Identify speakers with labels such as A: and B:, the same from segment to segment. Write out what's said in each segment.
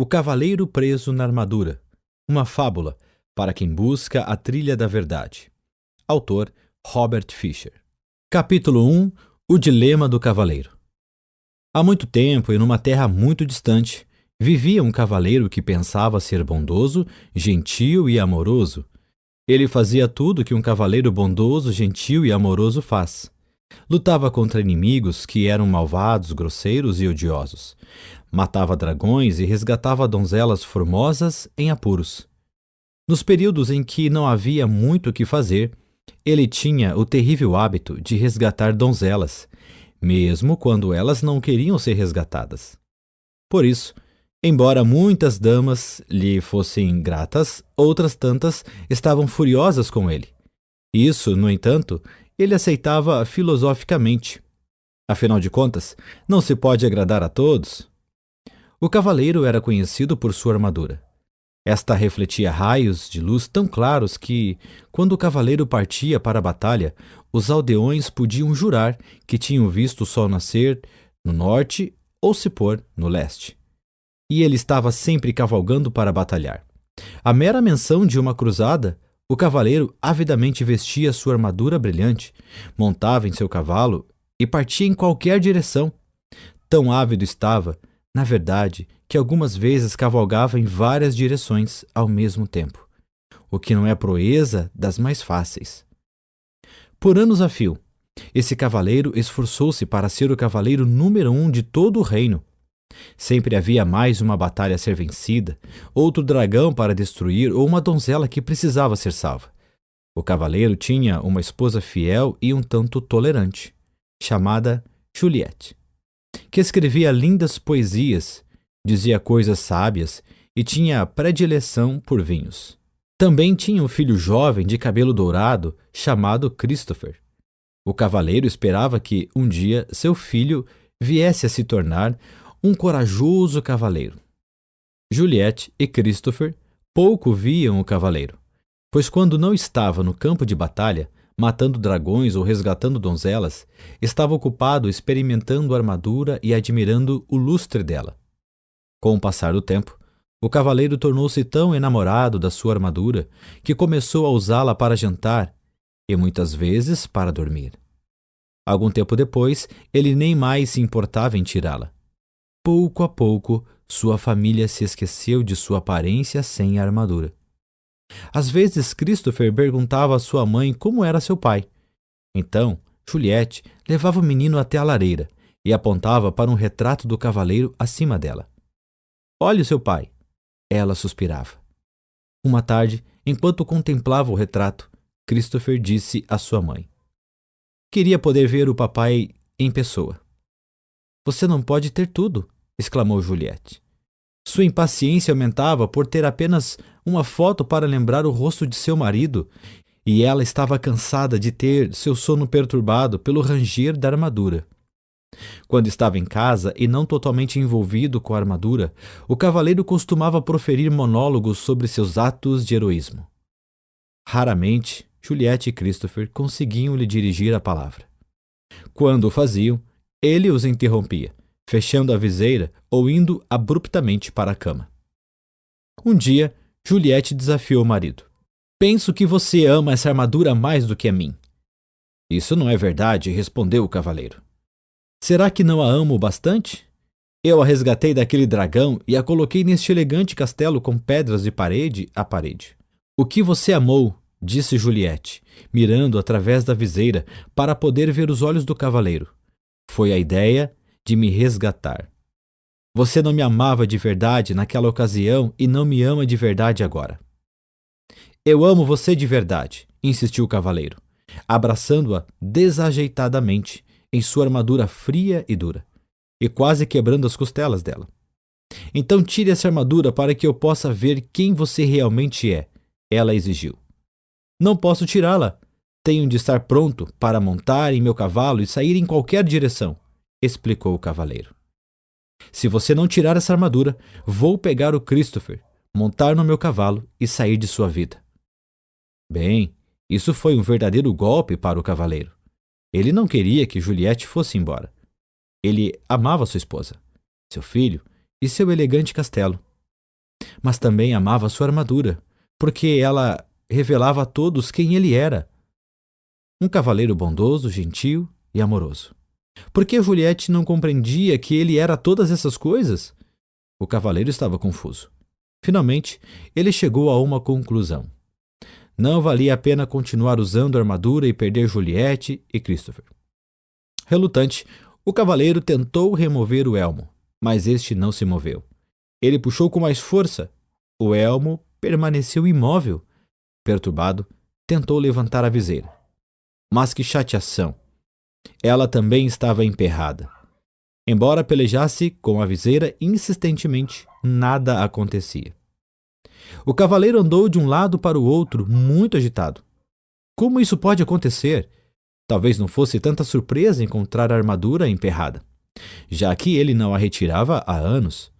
A: O Cavaleiro Preso na Armadura. Uma fábula para quem busca a trilha da verdade. Autor Robert Fisher. Capítulo 1. O Dilema do Cavaleiro. Há muito tempo e numa terra muito distante, vivia um cavaleiro que pensava ser bondoso, gentil e amoroso. Ele fazia tudo que um cavaleiro bondoso, gentil e amoroso faz. Lutava contra inimigos que eram malvados, grosseiros e odiosos. Matava dragões e resgatava donzelas formosas em apuros. Nos períodos em que não havia muito o que fazer, ele tinha o terrível hábito de resgatar donzelas, mesmo quando elas não queriam ser resgatadas. Por isso, embora muitas damas lhe fossem gratas, outras tantas estavam furiosas com ele. Isso, no entanto, ele aceitava filosoficamente. Afinal de contas, não se pode agradar a todos. O cavaleiro era conhecido por sua armadura. Esta refletia raios de luz tão claros que, quando o cavaleiro partia para a batalha, os aldeões podiam jurar que tinham visto o sol nascer no norte ou se pôr no leste. E ele estava sempre cavalgando para batalhar. A mera menção de uma cruzada, o cavaleiro avidamente vestia sua armadura brilhante, montava em seu cavalo e partia em qualquer direção. Tão ávido estava, na verdade, que algumas vezes cavalgava em várias direções ao mesmo tempo, o que não é proeza das mais fáceis. Por anos a fio, esse cavaleiro esforçou-se para ser o cavaleiro número 1 de todo o reino. Sempre havia mais uma batalha a ser vencida, outro dragão para destruir ou uma donzela que precisava ser salva. O cavaleiro tinha uma esposa fiel e um tanto tolerante, chamada Juliette, que escrevia lindas poesias, dizia coisas sábias e tinha predileção por vinhos. Também tinha um filho jovem de cabelo dourado chamado Christopher. O cavaleiro esperava que, um dia, seu filho viesse a se tornar um corajoso cavaleiro. Juliette e Christopher pouco viam o cavaleiro, pois quando não estava no campo de batalha, matando dragões ou resgatando donzelas, estava ocupado experimentando a armadura e admirando o lustre dela. Com o passar do tempo, o cavaleiro tornou-se tão enamorado da sua armadura que começou a usá-la para jantar e muitas vezes para dormir. Algum tempo depois, ele nem mais se importava em tirá-la. Pouco a pouco, sua família se esqueceu de sua aparência sem a armadura. Às vezes, Christopher perguntava à sua mãe como era seu pai. Então, Juliette levava o menino até a lareira e apontava para um retrato do cavaleiro acima dela. "Olhe o seu pai", ela suspirava. Uma tarde, enquanto contemplava o retrato, Christopher disse à sua mãe: "Queria poder ver o papai em pessoa." "Você não pode ter tudo", exclamou Juliette. Sua impaciência aumentava por ter apenas uma foto para lembrar o rosto de seu marido, e ela estava cansada de ter seu sono perturbado pelo ranger da armadura. Quando estava em casa e não totalmente envolvido com a armadura, o cavaleiro costumava proferir monólogos sobre seus atos de heroísmo. Raramente, Juliette e Christopher conseguiam lhe dirigir a palavra. Quando o faziam, ele os interrompia, fechando a viseira ou indo abruptamente para a cama. Um dia, Juliette desafiou o marido. "Penso que você ama essa armadura mais do que a mim." "Isso não é verdade", respondeu o cavaleiro. "Será que não a amo bastante? Eu a resgatei daquele dragão e a coloquei neste elegante castelo com pedras de parede a parede." "O que você amou", disse Juliette, mirando através da viseira para poder ver os olhos do cavaleiro, "foi a ideia de me resgatar. Você não me amava de verdade naquela ocasião e não me ama de verdade agora." "Eu amo você de verdade", insistiu o cavaleiro, abraçando-a desajeitadamente em sua armadura fria e dura, e quase quebrando as costelas dela. "Então tire essa armadura para que eu possa ver quem você realmente é", ela exigiu. "Não posso tirá-la. Tenho de estar pronto para montar em meu cavalo e sair em qualquer direção", explicou o cavaleiro. "Se você não tirar essa armadura, vou pegar o Christopher, montar no meu cavalo e sair de sua vida." Bem, isso foi um verdadeiro golpe para o cavaleiro. Ele não queria que Juliette fosse embora. Ele amava sua esposa, seu filho e seu elegante castelo. mas também amava sua armadura, porque ela revelava a todos quem ele era. Um cavaleiro bondoso, gentil e amoroso. Por que Juliette não compreendia que ele era todas essas coisas? O cavaleiro estava confuso. Finalmente, ele chegou a uma conclusão. Não valia a pena continuar usando a armadura e perder Juliette e Christopher. Relutante, o cavaleiro tentou remover o elmo, mas este não se moveu. Ele puxou com mais força. O elmo permaneceu imóvel. Perturbado, tentou levantar a viseira. Mas que chateação! Ela também estava emperrada. Embora pelejasse com a viseira insistentemente, nada acontecia. O cavaleiro andou de um lado para o outro, muito agitado. Como isso pode acontecer? Talvez não fosse tanta surpresa encontrar a armadura emperrada, já que ele não a retirava há anos.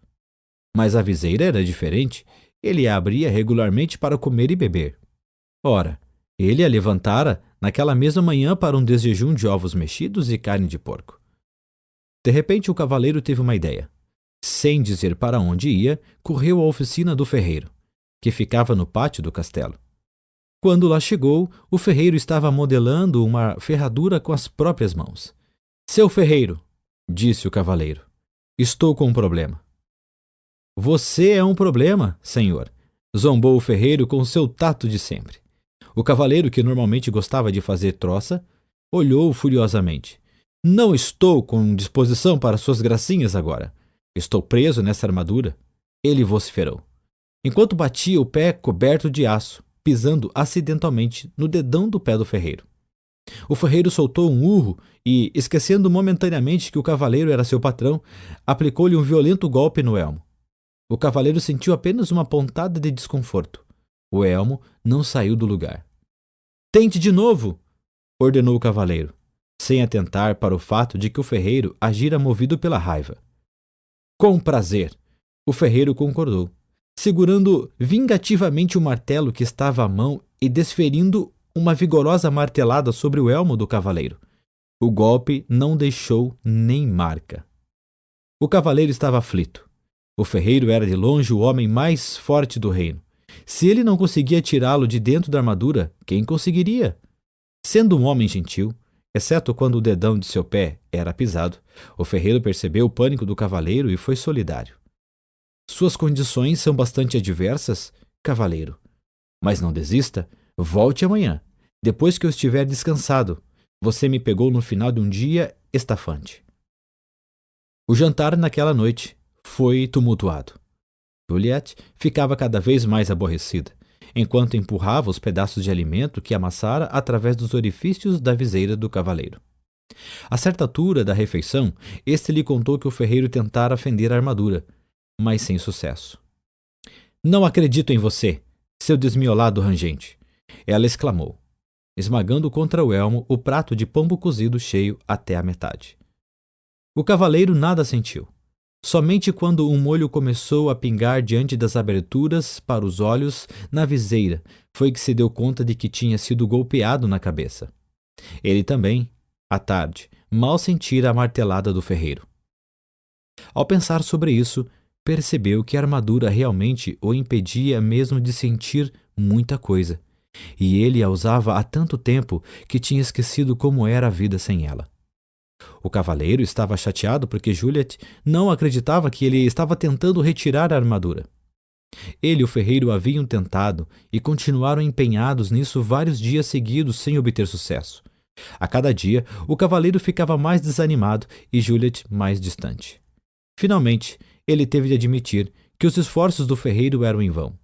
A: Mas a viseira era diferente. Ele a abria regularmente para comer e beber. Ora, ele a levantara naquela mesma manhã para um desjejum de ovos mexidos e carne de porco. De repente, o cavaleiro teve uma ideia. Sem dizer para onde ia, correu à oficina do ferreiro, que ficava no pátio do castelo. Quando lá chegou, o ferreiro estava modelando uma ferradura com as próprias mãos. Seu ferreiro, disse o cavaleiro, estou com um problema. Você é um problema, senhor, zombou o ferreiro com seu tato de sempre. O cavaleiro, que normalmente gostava de fazer troça, olhou furiosamente. Não estou com disposição para suas gracinhas agora. Estou preso nessa armadura. Ele vociferou, enquanto batia o pé coberto de aço, pisando acidentalmente no dedão do pé do ferreiro. O ferreiro soltou um urro e, esquecendo momentaneamente que o cavaleiro era seu patrão, aplicou-lhe um violento golpe no elmo. O cavaleiro sentiu apenas uma pontada de desconforto. O elmo não saiu do lugar. Tente de novo, ordenou o cavaleiro, sem atentar para o fato de que o ferreiro agira movido pela raiva. Com prazer, o ferreiro concordou, segurando vingativamente o martelo que estava à mão e desferindo uma vigorosa martelada sobre o elmo do cavaleiro. O golpe não deixou nem marca. O cavaleiro estava aflito. O ferreiro era de longe o homem mais forte do reino. Se ele não conseguia tirá-lo de dentro da armadura, quem conseguiria? Sendo um homem gentil, exceto quando o dedão de seu pé era pisado, o ferreiro percebeu o pânico do cavaleiro e foi solidário. Suas condições são bastante adversas, cavaleiro. Mas não desista, volte amanhã, depois que eu estiver descansado. Você me pegou no final de um dia estafante. O jantar naquela noite foi tumultuado. Juliette ficava cada vez mais aborrecida, enquanto empurrava os pedaços de alimento que amassara através dos orifícios da viseira do cavaleiro. A certa altura da refeição, este lhe contou que o ferreiro tentara fender a armadura, mas sem sucesso. Não acredito em você, seu desmiolado rangente, ela exclamou, esmagando contra o elmo o prato de pombo cozido cheio até a metade. O cavaleiro nada sentiu. Somente quando um molho começou a pingar diante das aberturas para os olhos na viseira foi que se deu conta de que tinha sido golpeado na cabeça. Ele também, à tarde, mal sentira a martelada do ferreiro. Ao pensar sobre isso, percebeu que a armadura realmente o impedia mesmo de sentir muita coisa, e ele a usava há tanto tempo que tinha esquecido como era a vida sem ela. O cavaleiro estava chateado porque Juliette não acreditava que ele estava tentando retirar a armadura. Ele e o ferreiro haviam tentado e continuaram empenhados nisso vários dias seguidos sem obter sucesso. A cada dia, o cavaleiro ficava mais desanimado e Juliette mais distante. Finalmente, ele teve de admitir que os esforços do ferreiro eram em vão.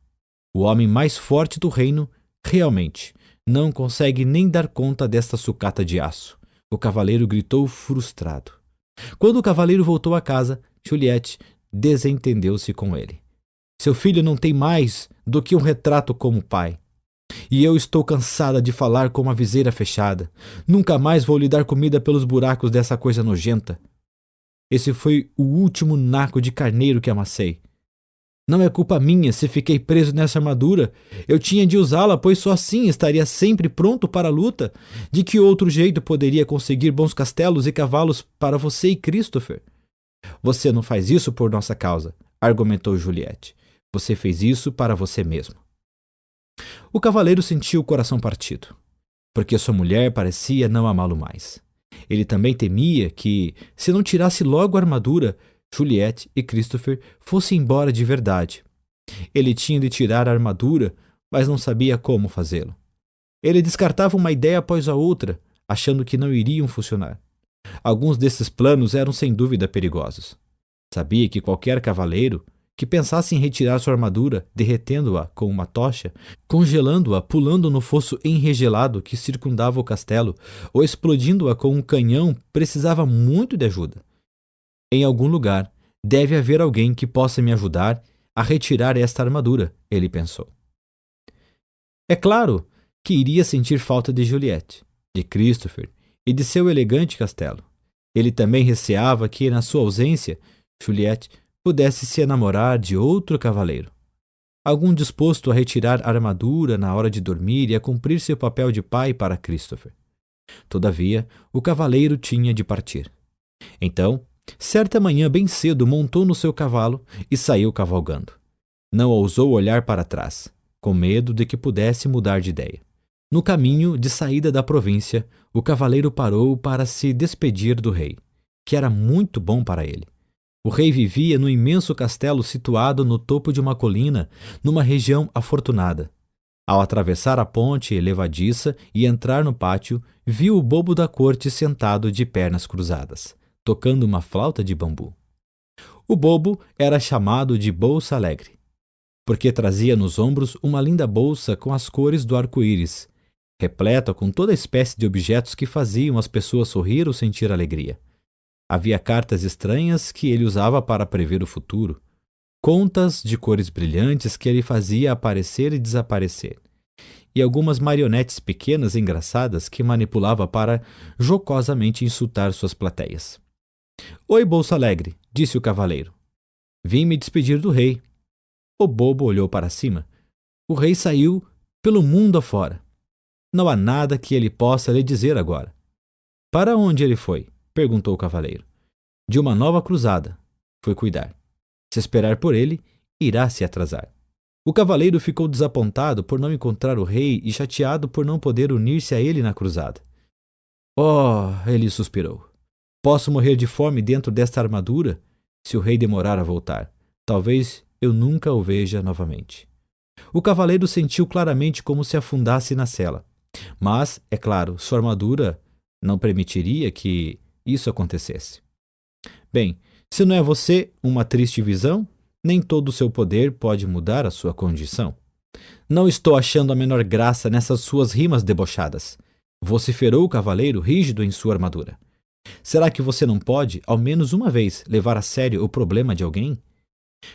A: O homem mais forte do reino, realmente, não consegue nem dar conta desta sucata de aço. O cavaleiro gritou frustrado. Quando o cavaleiro voltou a casa, Juliette desentendeu-se com ele. Seu filho não tem mais do que um retrato como pai. E eu estou cansada de falar com uma viseira fechada. Nunca mais vou lhe dar comida pelos buracos dessa coisa nojenta. Esse foi o último naco de carneiro que amassei. Não é culpa minha se fiquei preso nessa armadura. Eu tinha de usá-la, pois só assim estaria sempre pronto para a luta. De que outro jeito poderia conseguir bons castelos e cavalos para você e Christopher? Você não faz isso por nossa causa, argumentou Juliette. Você fez isso para você mesmo. O cavaleiro sentiu o coração partido, porque sua mulher parecia não amá-lo mais. Ele também temia que, se não tirasse logo a armadura, Juliette e Christopher fossem embora de verdade. Ele tinha de tirar a armadura, mas não sabia como fazê-lo. Ele descartava uma ideia após a outra, achando que não iriam funcionar. Alguns desses planos eram sem dúvida perigosos. Sabia que qualquer cavaleiro que pensasse em retirar sua armadura, derretendo-a com uma tocha, congelando-a, pulando no fosso enregelado que circundava o castelo, ou explodindo-a com um canhão, precisava muito de ajuda. Em algum lugar, deve haver alguém que possa me ajudar a retirar esta armadura, ele pensou. É claro que iria sentir falta de Juliette, de Christopher e de seu elegante castelo. Ele também receava que, na sua ausência, Juliette pudesse se enamorar de outro cavaleiro. Algum disposto a retirar a armadura na hora de dormir e a cumprir seu papel de pai para Christopher. Todavia, o cavaleiro tinha de partir. Então, certa manhã bem cedo montou no seu cavalo e saiu cavalgando. Não ousou olhar para trás, com medo de que pudesse mudar de ideia. No caminho de saída da província, o cavaleiro parou para se despedir do rei, que era muito bom para ele. O rei vivia no imenso castelo situado no topo de uma colina, numa região afortunada. Ao atravessar a ponte levadiça e entrar no pátio, viu o bobo da corte sentado de pernas cruzadas, tocando uma flauta de bambu. O bobo era chamado de Bolsa Alegre, porque trazia nos ombros uma linda bolsa com as cores do arco-íris, repleta com toda espécie de objetos que faziam as pessoas sorrir ou sentir alegria. Havia cartas estranhas que ele usava para prever o futuro, contas de cores brilhantes que ele fazia aparecer e desaparecer, e algumas marionetes pequenas e engraçadas que manipulava para jocosamente insultar suas plateias. Oi, Bolsa Alegre, disse o cavaleiro. Vim me despedir do rei. O bobo olhou para cima. O rei saiu pelo mundo afora. Não há nada que ele possa lhe dizer agora. Para onde ele foi? Perguntou o cavaleiro. De uma nova cruzada. Foi cuidar. Se esperar por ele, irá se atrasar. O cavaleiro ficou desapontado por não encontrar o rei e chateado por não poder unir-se a ele na cruzada. Oh, ele suspirou. Posso morrer de fome dentro desta armadura se o rei demorar a voltar. Talvez eu nunca o veja novamente. O cavaleiro sentiu claramente como se afundasse na cela. Mas, é claro, sua armadura não permitiria que isso acontecesse. Bem, se não é você uma triste visão, nem todo o seu poder pode mudar a sua condição. Não estou achando a menor graça nessas suas rimas debochadas, vociferou o cavaleiro rígido em sua armadura. Será que você não pode, ao menos uma vez, levar a sério o problema de alguém?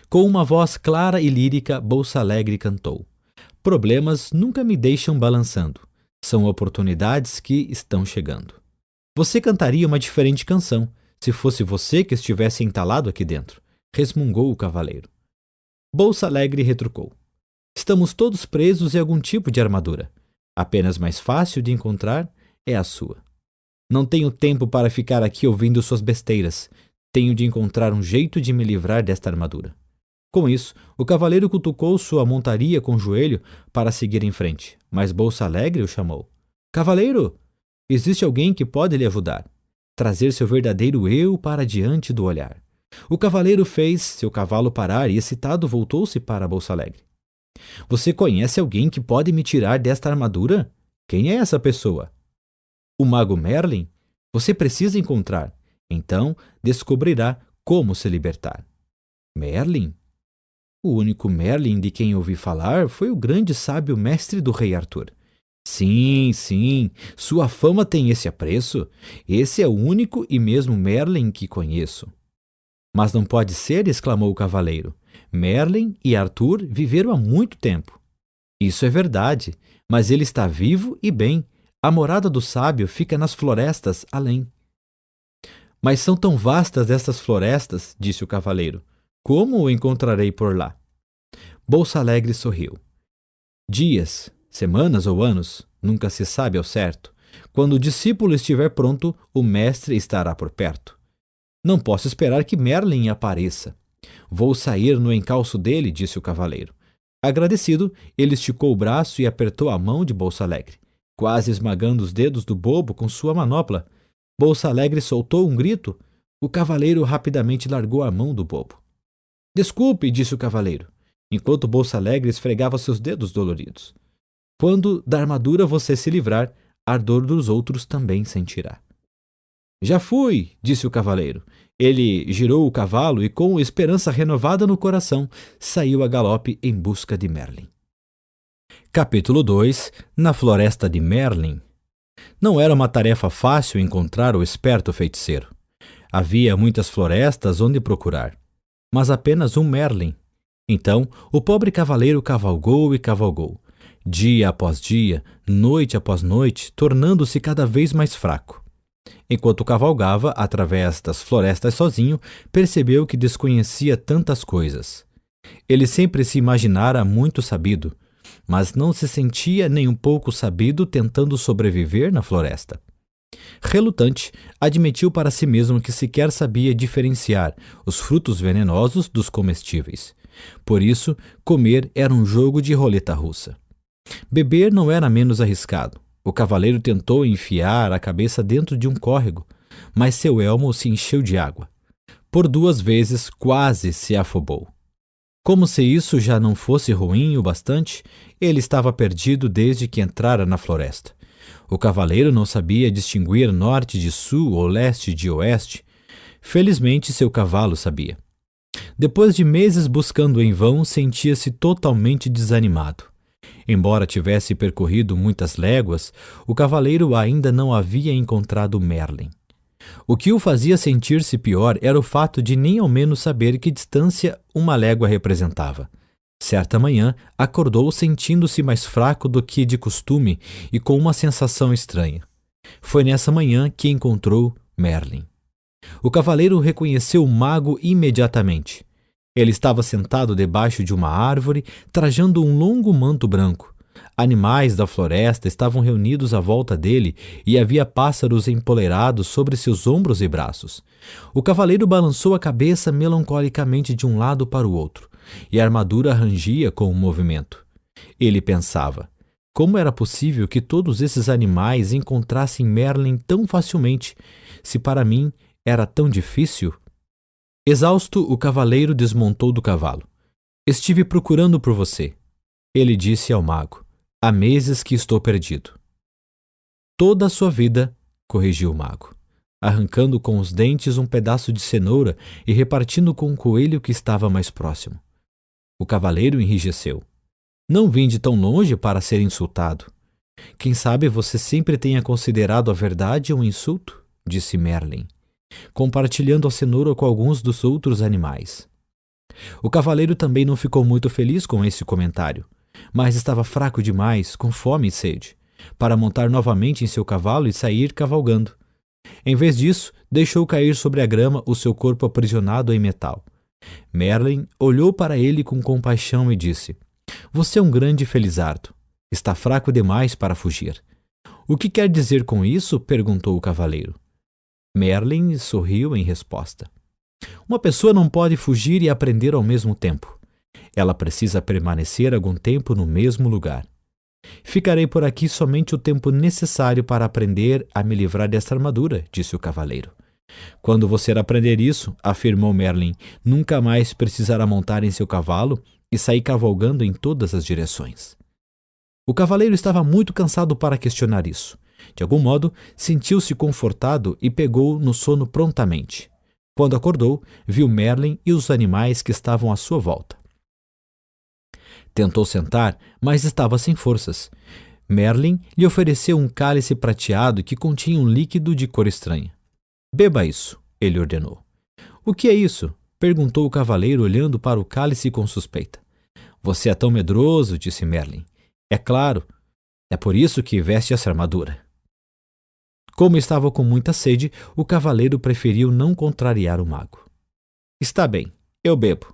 A: Com uma voz clara e lírica, Bolsa Alegre cantou. Problemas nunca me deixam balançando. São oportunidades que estão chegando. Você cantaria uma diferente canção, se fosse você que estivesse entalado aqui dentro, resmungou o cavaleiro. Bolsa Alegre retrucou. Estamos todos presos em algum tipo de armadura. Apenas mais fácil de encontrar é a sua. Não tenho tempo para ficar aqui ouvindo suas besteiras. Tenho de encontrar um jeito de me livrar desta armadura. Com isso, o cavaleiro cutucou sua montaria com o joelho para seguir em frente, mas Bolsa Alegre o chamou. Cavaleiro, existe alguém que pode lhe ajudar. Trazer seu verdadeiro eu para diante do olhar. O cavaleiro fez seu cavalo parar e, excitado, voltou-se para Bolsa Alegre. Você conhece alguém que pode me tirar desta armadura? Quem é essa pessoa? O mago Merlin? Você precisa encontrar. Então descobrirá como se libertar. Merlin? O único Merlin de quem ouvi falar foi o grande sábio mestre do rei Arthur. Sim, sua fama tem esse apreço. Esse é o único e mesmo Merlin que conheço. Mas não pode ser, exclamou o cavaleiro. Merlin e Arthur viveram há muito tempo. Isso é verdade, mas ele está vivo e bem. A morada do sábio fica nas florestas além. Mas são tão vastas estas florestas, disse o cavaleiro. Como o encontrarei por lá? Bolsa Alegre sorriu. Dias, semanas ou anos, nunca se sabe ao certo. Quando o discípulo estiver pronto, o mestre estará por perto. Não posso esperar que Merlin apareça. Vou sair no encalço dele, disse o cavaleiro. Agradecido, ele esticou o braço e apertou a mão de Bolsa Alegre, quase esmagando os dedos do bobo com sua manopla. Bolsa Alegre soltou um grito. O cavaleiro rapidamente largou a mão do bobo. Desculpe, disse o cavaleiro, enquanto Bolsa Alegre esfregava seus dedos doloridos. Quando da armadura você se livrar, a ardor dos outros também sentirá. Já fui, disse o cavaleiro. Ele girou o cavalo e, com esperança renovada no coração, saiu a galope em busca de Merlin. Capítulo 2. Na floresta de Merlin. Não era uma tarefa fácil encontrar o esperto feiticeiro. Havia muitas florestas onde procurar, mas apenas um Merlin. Então, o pobre cavaleiro cavalgou e cavalgou, dia após dia, noite após noite, tornando-se cada vez mais fraco. Enquanto cavalgava através das florestas sozinho, percebeu que desconhecia tantas coisas. Ele sempre se imaginara muito sabido, mas não se sentia nem um pouco sabido tentando sobreviver na floresta. Relutante, admitiu para si mesmo que sequer sabia diferenciar os frutos venenosos dos comestíveis. Por isso, comer era um jogo de roleta russa. Beber não era menos arriscado. O cavaleiro tentou enfiar a cabeça dentro de um córrego, mas seu elmo se encheu de água. Por 2 vezes quase se afobou. Como se isso já não fosse ruim o bastante, ele estava perdido desde que entrara na floresta. O cavaleiro não sabia distinguir norte de sul ou leste de oeste. Felizmente, seu cavalo sabia. Depois de meses buscando em vão, sentia-se totalmente desanimado. Embora tivesse percorrido muitas léguas, o cavaleiro ainda não havia encontrado Merlin. O que o fazia sentir-se pior era o fato de nem ao menos saber que distância uma légua representava. Certa manhã, acordou sentindo-se mais fraco do que de costume e com uma sensação estranha. Foi nessa manhã que encontrou Merlin. O cavaleiro reconheceu o mago imediatamente. Ele estava sentado debaixo de uma árvore, trajando um longo manto branco. Animais da floresta estavam reunidos à volta dele e havia pássaros empoleirados sobre seus ombros e braços. O cavaleiro balançou a cabeça melancolicamente de um lado para o outro, e a armadura rangia com o movimento. Ele pensava: como era possível que todos esses animais encontrassem Merlin tão facilmente, se para mim era tão difícil? Exausto, o cavaleiro desmontou do cavalo. Estive procurando por você, ele disse ao mago. Há meses que estou perdido. Toda a sua vida, corrigiu o mago, arrancando com os dentes um pedaço de cenoura e repartindo com o coelho que estava mais próximo. O cavaleiro enrijeceu. Não vim de tão longe para ser insultado. Quem sabe você sempre tenha considerado a verdade um insulto, disse Merlin, compartilhando a cenoura com alguns dos outros animais. O cavaleiro também não ficou muito feliz com esse comentário, mas estava fraco demais, com fome e sede, para montar novamente em seu cavalo e sair cavalgando. Em vez disso, deixou cair sobre a grama o seu corpo aprisionado em metal. Merlin olhou para ele com compaixão e disse: Você é um grande felizardo. Está fraco demais para fugir. O que quer dizer com isso? Perguntou o cavaleiro. Merlin sorriu em resposta. Uma pessoa não pode fugir e aprender ao mesmo tempo. Ela precisa permanecer algum tempo no mesmo lugar. Ficarei por aqui somente o tempo necessário para aprender a me livrar desta armadura, disse o cavaleiro. Quando você aprender isso, afirmou Merlin, nunca mais precisará montar em seu cavalo e sair cavalgando em todas as direções. O cavaleiro estava muito cansado para questionar isso. De algum modo, sentiu-se confortado e pegou no sono prontamente. Quando acordou, viu Merlin e os animais que estavam à sua volta. Tentou sentar, mas estava sem forças. Merlin lhe ofereceu um cálice prateado que continha um líquido de cor estranha. Beba isso, ele ordenou. O que é isso? Perguntou o cavaleiro olhando para o cálice com suspeita. Você é tão medroso, disse Merlin. É claro, é por isso que veste essa armadura. Como estava com muita sede, o cavaleiro preferiu não contrariar o mago. Está bem, eu bebo.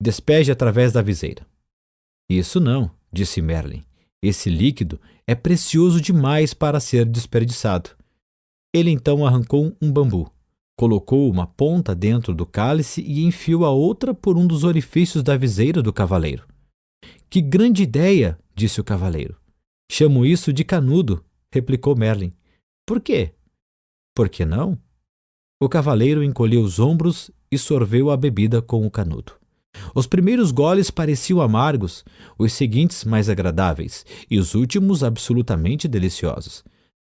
A: Despeje através da viseira. Isso não, disse Merlin. Esse líquido é precioso demais para ser desperdiçado. Ele então arrancou um bambu, Colocou uma ponta dentro do cálice e enfiou a outra por um dos orifícios da viseira do cavaleiro. Que grande ideia! Disse o cavaleiro. Chamo isso de canudo, replicou Merlin. Por quê? Por que não? O cavaleiro encolheu os ombros e sorveu a bebida com o canudo. Os primeiros goles pareciam amargos, os seguintes mais agradáveis e os últimos absolutamente deliciosos.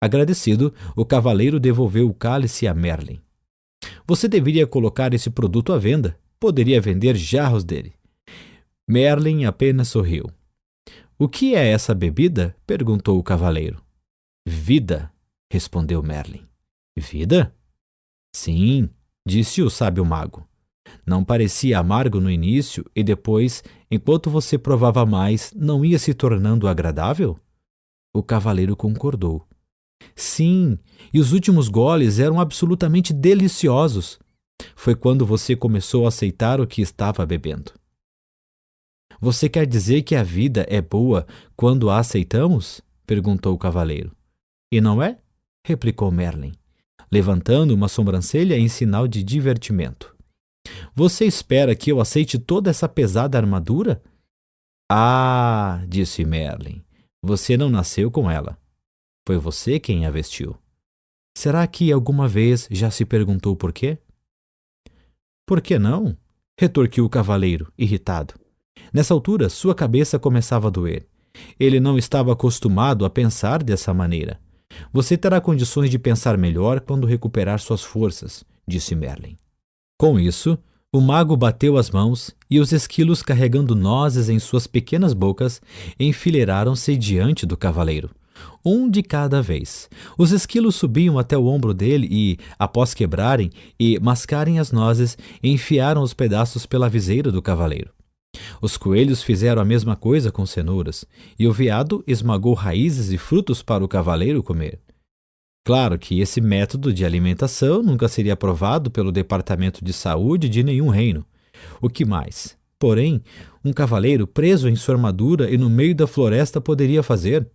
A: Agradecido, o cavaleiro devolveu o cálice a Merlin. Você deveria colocar esse produto à venda. Poderia vender jarros dele. Merlin apenas sorriu. O que é essa bebida? Perguntou o cavaleiro. Vida, respondeu Merlin. Vida? Sim, disse o sábio mago. Não parecia amargo no início e depois, enquanto você provava mais, não ia se tornando agradável? O cavaleiro concordou. Sim, e os últimos goles eram absolutamente deliciosos. Foi quando você começou a aceitar o que estava bebendo. Você quer dizer que a vida é boa quando a aceitamos? Perguntou o cavaleiro. E não é? Replicou Merlin, levantando uma sobrancelha em sinal de divertimento. Você espera que eu aceite toda essa pesada armadura? Ah, disse Merlin, você não nasceu com ela. Foi você quem a vestiu. Será que alguma vez já se perguntou por quê? Por que não? Retorquiu o cavaleiro, irritado. Nessa altura, sua cabeça começava a doer. Ele não estava acostumado a pensar dessa maneira. Você terá condições de pensar melhor quando recuperar suas forças, disse Merlin. Com isso, o mago bateu as mãos e os esquilos carregando nozes em suas pequenas bocas enfileiraram-se diante do cavaleiro. Um de cada vez. Os esquilos subiam até o ombro dele e, após quebrarem e mascarem as nozes, enfiaram os pedaços pela viseira do cavaleiro. Os coelhos fizeram a mesma coisa com cenouras, e o veado esmagou raízes e frutos para o cavaleiro comer. Claro que esse método de alimentação nunca seria aprovado pelo Departamento de Saúde de nenhum reino. O que mais? Porém, um cavaleiro preso em sua armadura e no meio da floresta poderia fazer?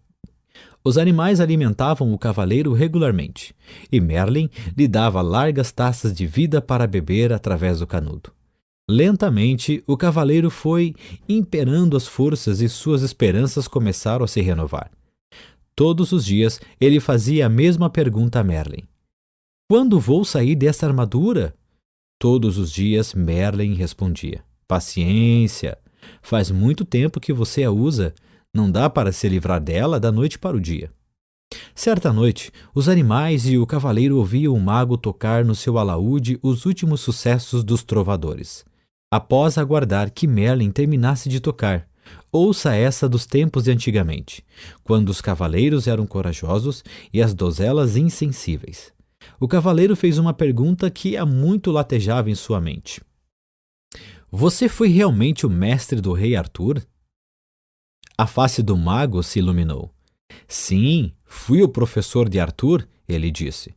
A: Os animais alimentavam o cavaleiro regularmente, e Merlin lhe dava largas taças de vida para beber através do canudo. Lentamente, o cavaleiro foi imperando as forças e suas esperanças começaram a se renovar. Todos os dias, ele fazia a mesma pergunta a Merlin. Quando vou sair dessa armadura? Todos os dias, Merlin respondia. Paciência. Faz muito tempo que você a usa. Não dá para se livrar dela da noite para o dia. Certa noite, os animais e o cavaleiro ouviam o mago tocar no seu alaúde os últimos sucessos dos trovadores. Após aguardar que Merlin terminasse de tocar, ouça essa dos tempos de antigamente, quando os cavaleiros eram corajosos e as donzelas insensíveis. O cavaleiro fez uma pergunta que há muito latejava em sua mente. Você foi realmente o mestre do rei Arthur? A face do mago se iluminou. Sim, fui o professor de Arthur, ele disse.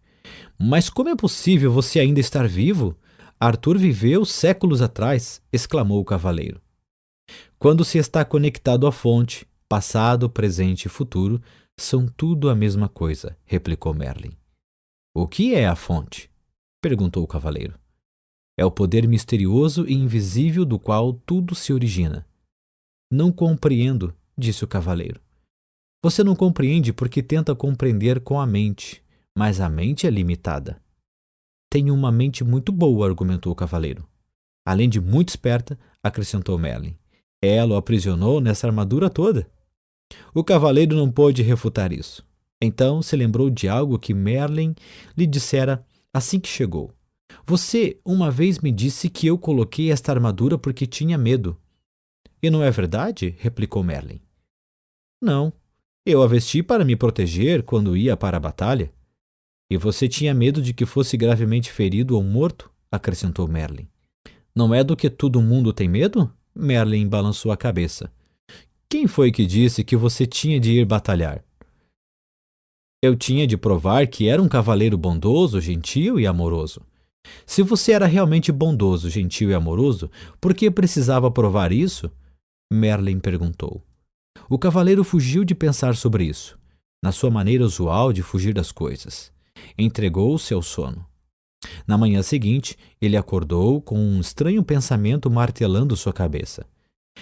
A: Mas como é possível você ainda estar vivo? Arthur viveu séculos atrás, exclamou o cavaleiro. Quando se está conectado à fonte, passado, presente e futuro são tudo a mesma coisa, replicou Merlin. O que é a fonte? Perguntou o cavaleiro. É o poder misterioso e invisível do qual tudo se origina. Não compreendo, disse o cavaleiro. Você não compreende porque tenta compreender com a mente, mas a mente é limitada. Tenho uma mente muito boa, argumentou o cavaleiro. Além de muito esperta, acrescentou Merlin. Ela o aprisionou nessa armadura toda. O cavaleiro não pôde refutar isso. Então se lembrou de algo que Merlin lhe dissera assim que chegou. Você uma vez me disse que eu coloquei esta armadura porque tinha medo. E não é verdade? Replicou Merlin. Não. Eu a vesti para me proteger quando ia para a batalha. E você tinha medo de que fosse gravemente ferido ou morto? Acrescentou Merlin. Não é do que todo mundo tem medo? Merlin balançou a cabeça. Quem foi que disse que você tinha de ir batalhar? Eu tinha de provar que era um cavaleiro bondoso, gentil e amoroso. Se você era realmente bondoso, gentil e amoroso, por que precisava provar isso? Merlin perguntou. O cavaleiro fugiu de pensar sobre isso, na sua maneira usual de fugir das coisas. Entregou-se ao sono. Na manhã seguinte, ele acordou com um estranho pensamento martelando sua cabeça.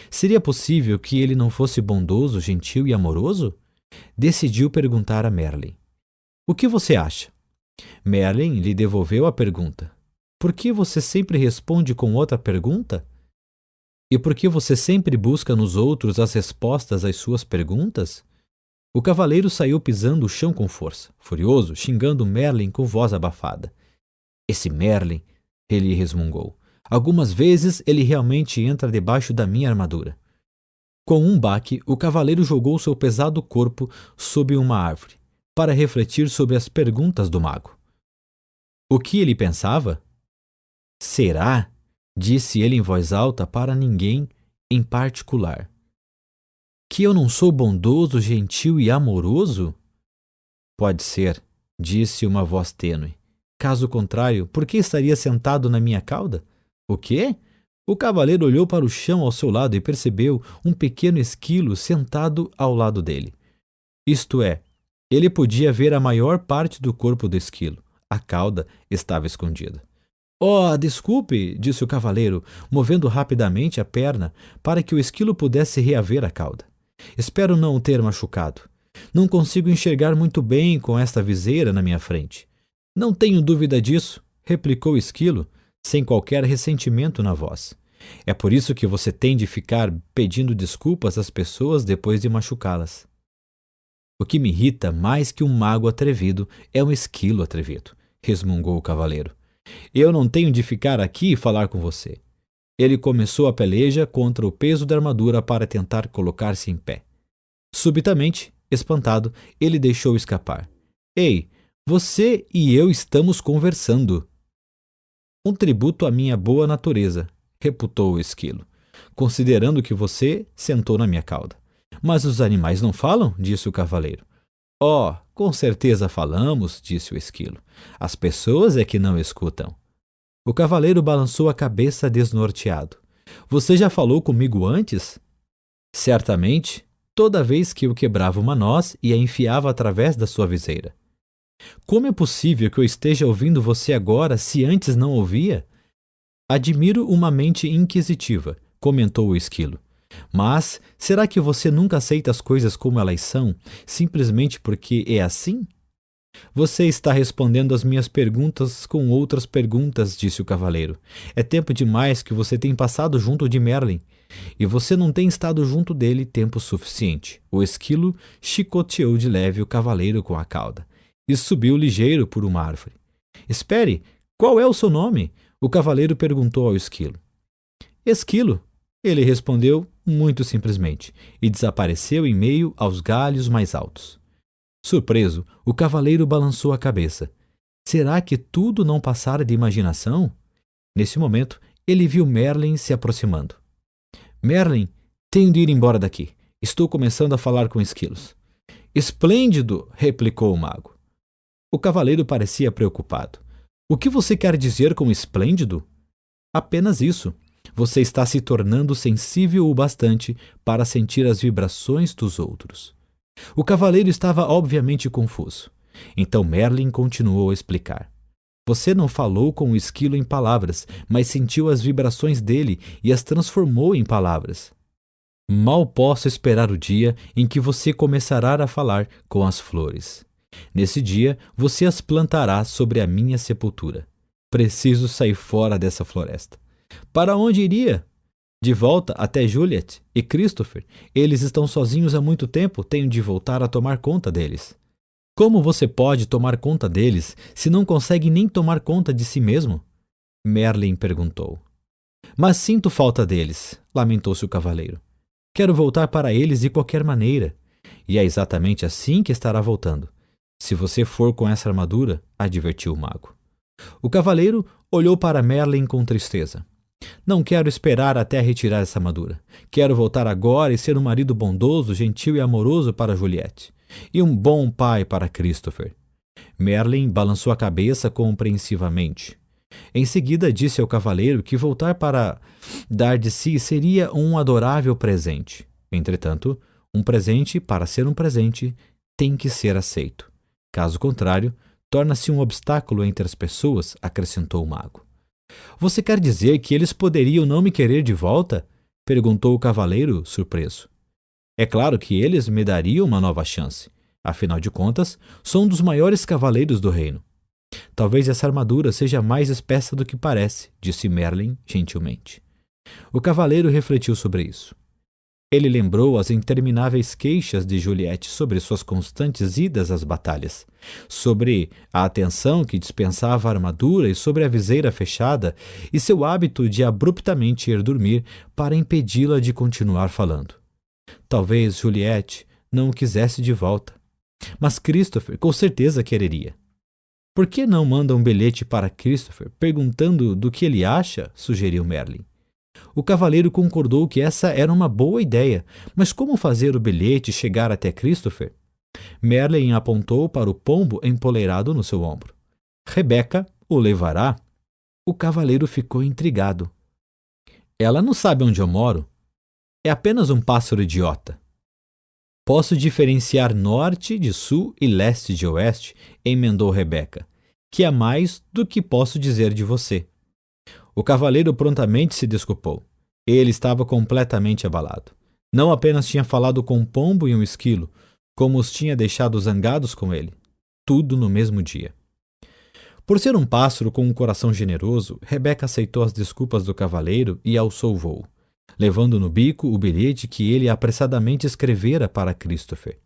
A: Seria possível que ele não fosse bondoso, gentil e amoroso? Decidiu perguntar a Merlin. O que você acha? Merlin lhe devolveu a pergunta. Por que você sempre responde com outra pergunta? E por que você sempre busca nos outros as respostas às suas perguntas? O cavaleiro saiu pisando o chão com força, furioso, xingando Merlin com voz abafada. Esse Merlin, ele resmungou. Algumas vezes ele realmente entra debaixo da minha armadura. Com um baque, o cavaleiro jogou seu pesado corpo sob uma árvore, para refletir sobre as perguntas do mago. O que ele pensava? Será? Disse ele em voz alta para ninguém em particular. Que eu não sou bondoso, gentil e amoroso? Pode ser, disse uma voz tênue. Caso contrário, por que estaria sentado na minha cauda? O quê? O cavaleiro olhou para o chão ao seu lado e percebeu um pequeno esquilo sentado ao lado dele. Isto é, ele podia ver a maior parte do corpo do esquilo. A cauda estava escondida. Oh, desculpe, disse o cavaleiro, movendo rapidamente a perna para que o esquilo pudesse reaver a cauda. Espero não o ter machucado. Não consigo enxergar muito bem com esta viseira na minha frente. Não tenho dúvida disso, replicou o esquilo, sem qualquer ressentimento na voz. É por isso que você tem de ficar pedindo desculpas às pessoas depois de machucá-las. O que me irrita mais que um mago atrevido é um esquilo atrevido, resmungou o cavaleiro. Eu não tenho de ficar aqui e falar com você. Ele começou a peleja contra o peso da armadura para tentar colocar-se em pé. Subitamente, espantado, ele deixou escapar. Ei, você e eu estamos conversando. Um tributo à minha boa natureza, reputou o esquilo, considerando que você sentou na minha cauda. Mas os animais não falam? Disse o cavaleiro. Oh, com certeza falamos, disse o esquilo. As pessoas é que não escutam. O cavaleiro balançou a cabeça desnorteado. Você já falou comigo antes? Certamente, toda vez que eu quebrava uma noz e a enfiava através da sua viseira. Como é possível que eu esteja ouvindo você agora se antes não ouvia? Admiro uma mente inquisitiva, comentou o esquilo. Mas será que você nunca aceita as coisas como elas são, simplesmente porque é assim? Você está respondendo às minhas perguntas com outras perguntas, disse o cavaleiro. É tempo demais que você tem passado junto de Merlin, e você não tem estado junto dele tempo suficiente. O esquilo chicoteou de leve o cavaleiro com a cauda e subiu ligeiro por uma árvore. Espere, qual é o seu nome? O cavaleiro perguntou ao esquilo. Esquilo, ele respondeu muito simplesmente, e desapareceu em meio aos galhos mais altos. Surpreso, o cavaleiro balançou a cabeça. Será que tudo não passara de imaginação? Nesse momento, ele viu Merlin se aproximando. Merlin, tenho de ir embora daqui. Estou começando a falar com esquilos. Esplêndido, replicou o mago. O cavaleiro parecia preocupado. O que você quer dizer com esplêndido? Apenas isso. Você está se tornando sensível o bastante para sentir as vibrações dos outros. O cavaleiro estava obviamente confuso. Então Merlin continuou a explicar. Você não falou com o esquilo em palavras, mas sentiu as vibrações dele e as transformou em palavras. Mal posso esperar o dia em que você começará a falar com as flores. Nesse dia, você as plantará sobre a minha sepultura. Preciso sair fora dessa floresta. Para onde iria? De volta até Juliet e Christopher. Eles estão sozinhos há muito tempo, tenho de voltar a tomar conta deles. Como você pode tomar conta deles se não consegue nem tomar conta de si mesmo? Merlin perguntou. Mas sinto falta deles, lamentou-se o cavaleiro. Quero voltar para eles de qualquer maneira. E é exatamente assim que estará voltando. Se você for com essa armadura, advertiu o mago. O cavaleiro olhou para Merlin com tristeza. Não quero esperar até retirar essa armadura. Quero voltar agora e ser um marido bondoso, gentil e amoroso para Juliette. E um bom pai para Christopher. Merlin balançou a cabeça compreensivamente. Em seguida disse ao cavaleiro que voltar para dar de si seria um adorável presente. Entretanto, um presente, para ser um presente, tem que ser aceito. Caso contrário, torna-se um obstáculo entre as pessoas, acrescentou o mago. Você quer dizer que eles poderiam não me querer de volta? Perguntou o cavaleiro, surpreso. É claro que eles me dariam uma nova chance. Afinal de contas, sou um dos maiores cavaleiros do reino. Talvez essa armadura seja mais espessa do que parece, disse Merlin gentilmente. O cavaleiro refletiu sobre isso. Ele lembrou as intermináveis queixas de Juliette sobre suas constantes idas às batalhas, sobre a atenção que dispensava a armadura e sobre a viseira fechada e seu hábito de abruptamente ir dormir para impedi-la de continuar falando. Talvez Juliette não o quisesse de volta, mas Christopher com certeza quereria. Por que não manda um bilhete para Christopher perguntando do que ele acha? Sugeriu Merlin. O cavaleiro concordou que essa era uma boa ideia, mas como fazer o bilhete chegar até Christopher? Merlin apontou para o pombo empoleirado no seu ombro. Rebeca o levará? O cavaleiro ficou intrigado. Ela não sabe onde eu moro. É apenas um pássaro idiota. Posso diferenciar norte de sul e leste de oeste, emendou Rebeca, que é mais do que posso dizer de você. O cavaleiro prontamente se desculpou. Ele estava completamente abalado. Não apenas tinha falado com um pombo e um esquilo, como os tinha deixado zangados com ele. Tudo no mesmo dia. Por ser um pássaro com um coração generoso, Rebeca aceitou as desculpas do cavaleiro e alçou o voo, levando no bico o bilhete que ele apressadamente escrevera para Christopher.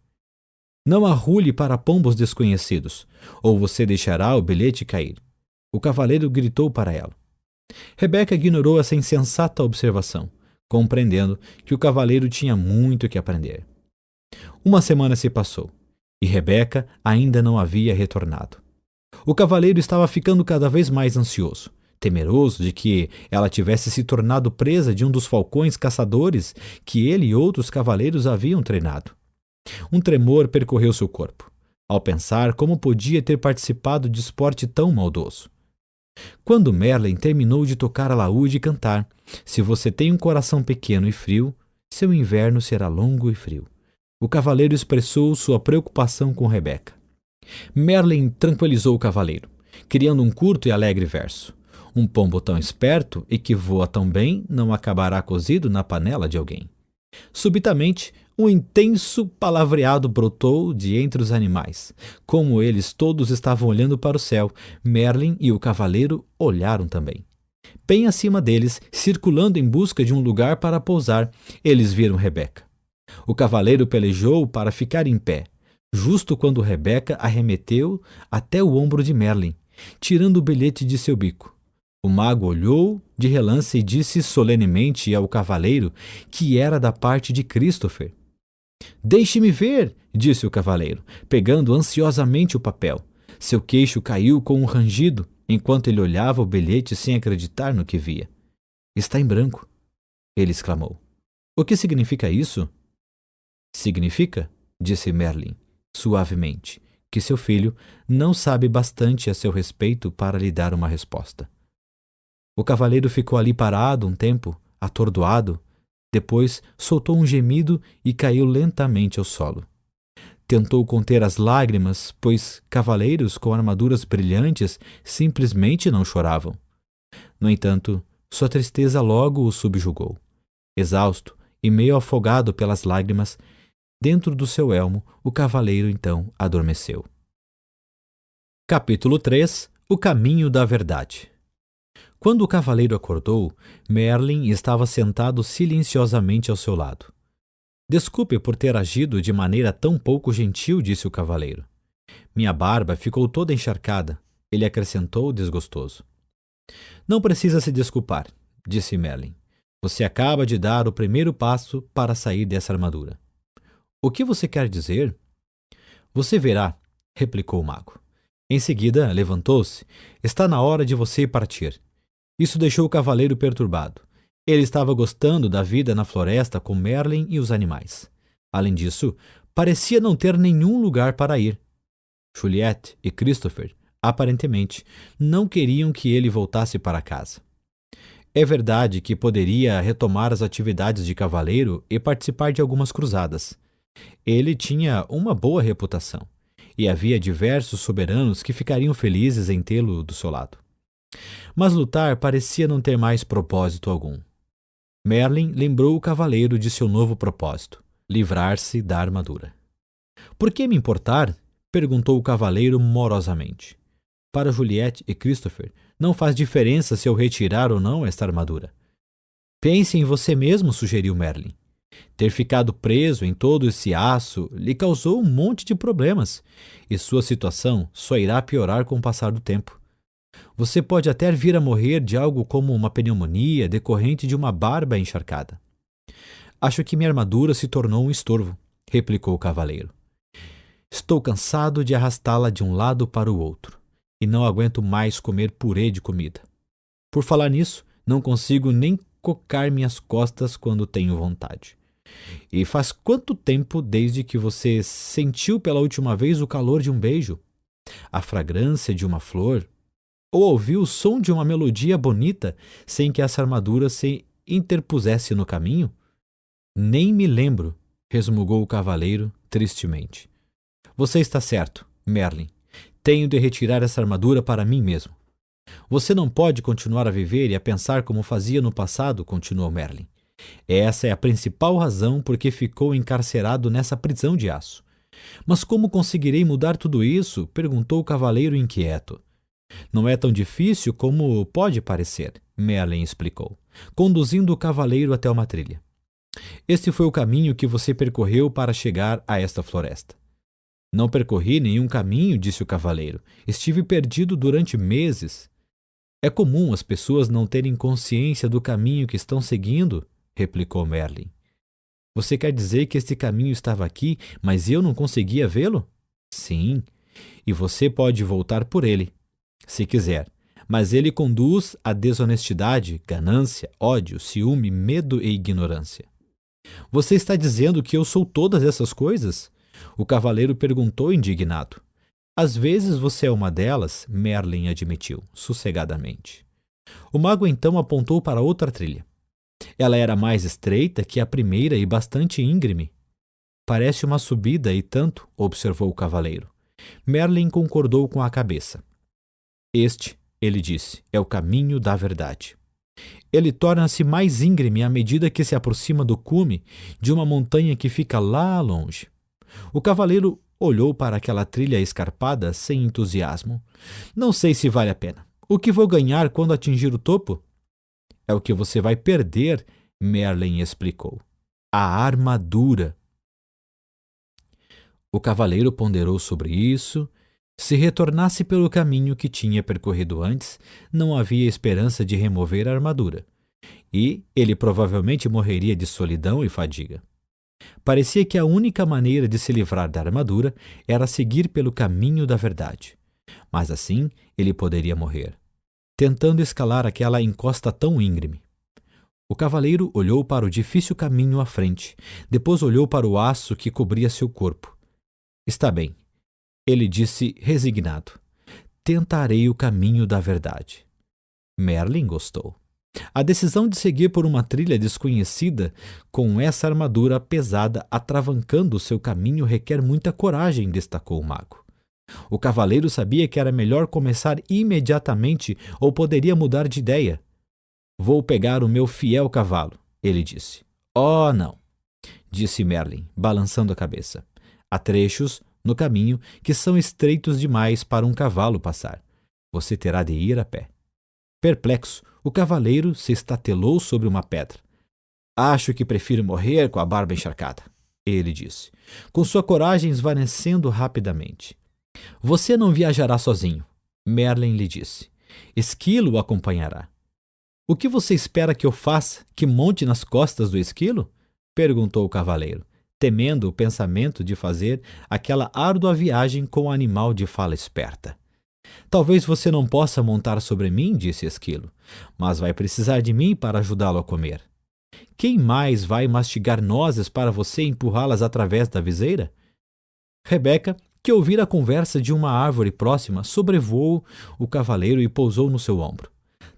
A: Não arrule para pombos desconhecidos, ou você deixará o bilhete cair. O cavaleiro gritou para ela. Rebeca ignorou essa insensata observação, compreendendo que o cavaleiro tinha muito que aprender. Uma semana se passou, e Rebeca ainda não havia retornado. O cavaleiro estava ficando cada vez mais ansioso, temeroso de que ela tivesse se tornado presa de um dos falcões caçadores que ele e outros cavaleiros haviam treinado. Um tremor percorreu seu corpo, ao pensar como podia ter participado de esporte tão maldoso. Quando Merlin terminou de tocar alaúde e cantar, se você tem um coração pequeno e frio, seu inverno será longo e frio, o cavaleiro expressou sua preocupação com Rebeca. Merlin tranquilizou o cavaleiro, criando um curto e alegre verso. Um pombo tão esperto e que voa tão bem não acabará cozido na panela de alguém. Subitamente, um intenso palavreado brotou de entre os animais. Como eles todos estavam olhando para o céu, Merlin e o cavaleiro olharam também. Bem acima deles, circulando em busca de um lugar para pousar, eles viram Rebeca. O cavaleiro pelejou para ficar em pé, justo quando Rebeca arremeteu até o ombro de Merlin, tirando o bilhete de seu bico. O mago olhou de relance e disse solenemente ao cavaleiro que era da parte de Christopher. Deixe-me ver, disse o cavaleiro, pegando ansiosamente o papel. Seu queixo caiu com um rangido, enquanto ele olhava o bilhete sem acreditar no que via. Está em branco, ele exclamou. O que significa isso? Significa, disse Merlin, suavemente, que seu filho não sabe bastante a seu respeito para lhe dar uma resposta. O cavaleiro ficou ali parado um tempo, atordoado. Depois soltou um gemido e caiu lentamente ao solo. Tentou conter as lágrimas, pois cavaleiros com armaduras brilhantes simplesmente não choravam. No entanto, sua tristeza logo o subjugou. Exausto e meio afogado pelas lágrimas, dentro do seu elmo, o cavaleiro então adormeceu. Capítulo 3 – O caminho da verdade. Quando o cavaleiro acordou, Merlin estava sentado silenciosamente ao seu lado. Desculpe por ter agido de maneira tão pouco gentil, disse o cavaleiro. Minha barba ficou toda encharcada, ele acrescentou desgostoso. Não precisa se desculpar, disse Merlin. Você acaba de dar o primeiro passo para sair dessa armadura. O que você quer dizer? Você verá, replicou o mago. Em seguida, levantou-se. Está na hora de você partir. Isso deixou o cavaleiro perturbado. Ele estava gostando da vida na floresta com Merlin e os animais. Além disso, parecia não ter nenhum lugar para ir. Juliette e Christopher, aparentemente, não queriam que ele voltasse para casa. É verdade que poderia retomar as atividades de cavaleiro e participar de algumas cruzadas. Ele tinha uma boa reputação. e havia diversos soberanos que ficariam felizes em tê-lo do seu lado. Mas lutar parecia não ter mais propósito algum. Merlin lembrou o cavaleiro de seu novo propósito: livrar-se da armadura. Por que me importar? Perguntou o cavaleiro morosamente. Para Juliette e Christopher, não faz diferença se eu retirar ou não esta armadura. Pense em você mesmo, sugeriu Merlin. Ter ficado preso em todo esse aço lhe causou um monte de problemas, e sua situação só irá piorar com o passar do tempo. Você pode até vir a morrer de algo como uma pneumonia decorrente de uma barba encharcada. Acho que minha armadura se tornou um estorvo, replicou o cavaleiro. Estou cansado de arrastá-la de um lado para o outro, e não aguento mais comer purê de comida. Por falar nisso, não consigo nem cocar minhas costas quando tenho vontade. E faz quanto tempo desde que você sentiu pela última vez o calor de um beijo, a fragrância de uma flor, ou ouviu o som de uma melodia bonita sem que essa armadura se interpusesse no caminho? Nem me lembro, resmungou o cavaleiro tristemente. Você está certo, Merlin. Tenho de retirar essa armadura para mim mesmo. Você não pode continuar a viver e a pensar como fazia no passado, continuou Merlin. Essa é a principal razão por que ficou encarcerado nessa prisão de aço. Mas como conseguirei mudar tudo isso? Perguntou o cavaleiro inquieto. Não é tão difícil como pode parecer, Merlin explicou, conduzindo o cavaleiro até uma trilha. Este foi o caminho que você percorreu para chegar a esta floresta. Não percorri nenhum caminho, disse o cavaleiro. Estive perdido durante meses. É comum as pessoas não terem consciência do caminho que estão seguindo, replicou Merlin. Você quer dizer que este caminho estava aqui, mas eu não conseguia vê-lo? Sim, e você pode voltar por ele, se quiser, mas ele conduz à desonestidade, ganância, ódio, ciúme, medo e ignorância. Você está dizendo que eu sou todas essas coisas? O cavaleiro perguntou indignado. Às vezes você é uma delas, Merlin admitiu, sossegadamente. O mago então apontou para outra trilha. Ela era mais estreita que a primeira e bastante íngreme. Parece uma subida e tanto, observou o cavaleiro. Merlin concordou com a cabeça. Este, ele disse, é o caminho da verdade. Ele torna-se mais íngreme à medida que se aproxima do cume de uma montanha que fica lá longe. O cavaleiro olhou para aquela trilha escarpada sem entusiasmo. Não sei se vale a pena. O que vou ganhar quando atingir o topo? É o que você vai perder, Merlin explicou. A armadura. O cavaleiro ponderou sobre isso. Se retornasse pelo caminho que tinha percorrido antes, não havia esperança de remover a armadura. E ele provavelmente morreria de solidão e fadiga. Parecia que a única maneira de se livrar da armadura era seguir pelo caminho da verdade. Mas assim ele poderia morrer, tentando escalar aquela encosta tão íngreme. O cavaleiro olhou para o difícil caminho à frente, depois olhou para o aço que cobria seu corpo. Está bem, ele disse resignado. Tentarei o caminho da verdade. Merlin gostou. A decisão de seguir por uma trilha desconhecida com essa armadura pesada atravancando seu caminho requer muita coragem, destacou o mago. O cavaleiro sabia que era melhor começar imediatamente ou poderia mudar de ideia. Vou pegar o meu fiel cavalo, ele disse. Oh, não, disse Merlin, balançando a cabeça. Há trechos no caminho que são estreitos demais para um cavalo passar. Você terá de ir a pé. Perplexo, o cavaleiro se estatelou sobre uma pedra. Acho que prefiro morrer com a barba encharcada, ele disse, com sua coragem esvanecendo rapidamente. Você não viajará sozinho, Merlin lhe disse. Esquilo o acompanhará. O que você espera que eu faça? Que monte nas costas do esquilo? Perguntou o cavaleiro, temendo o pensamento de fazer aquela árdua viagem com o animal de fala esperta. Talvez você não possa montar sobre mim, disse Esquilo, mas vai precisar de mim para ajudá-lo a comer. Quem mais vai mastigar nozes para você empurrá-las através da viseira? Rebeca, que ouvira a conversa de uma árvore próxima, sobrevoou o cavaleiro e pousou no seu ombro.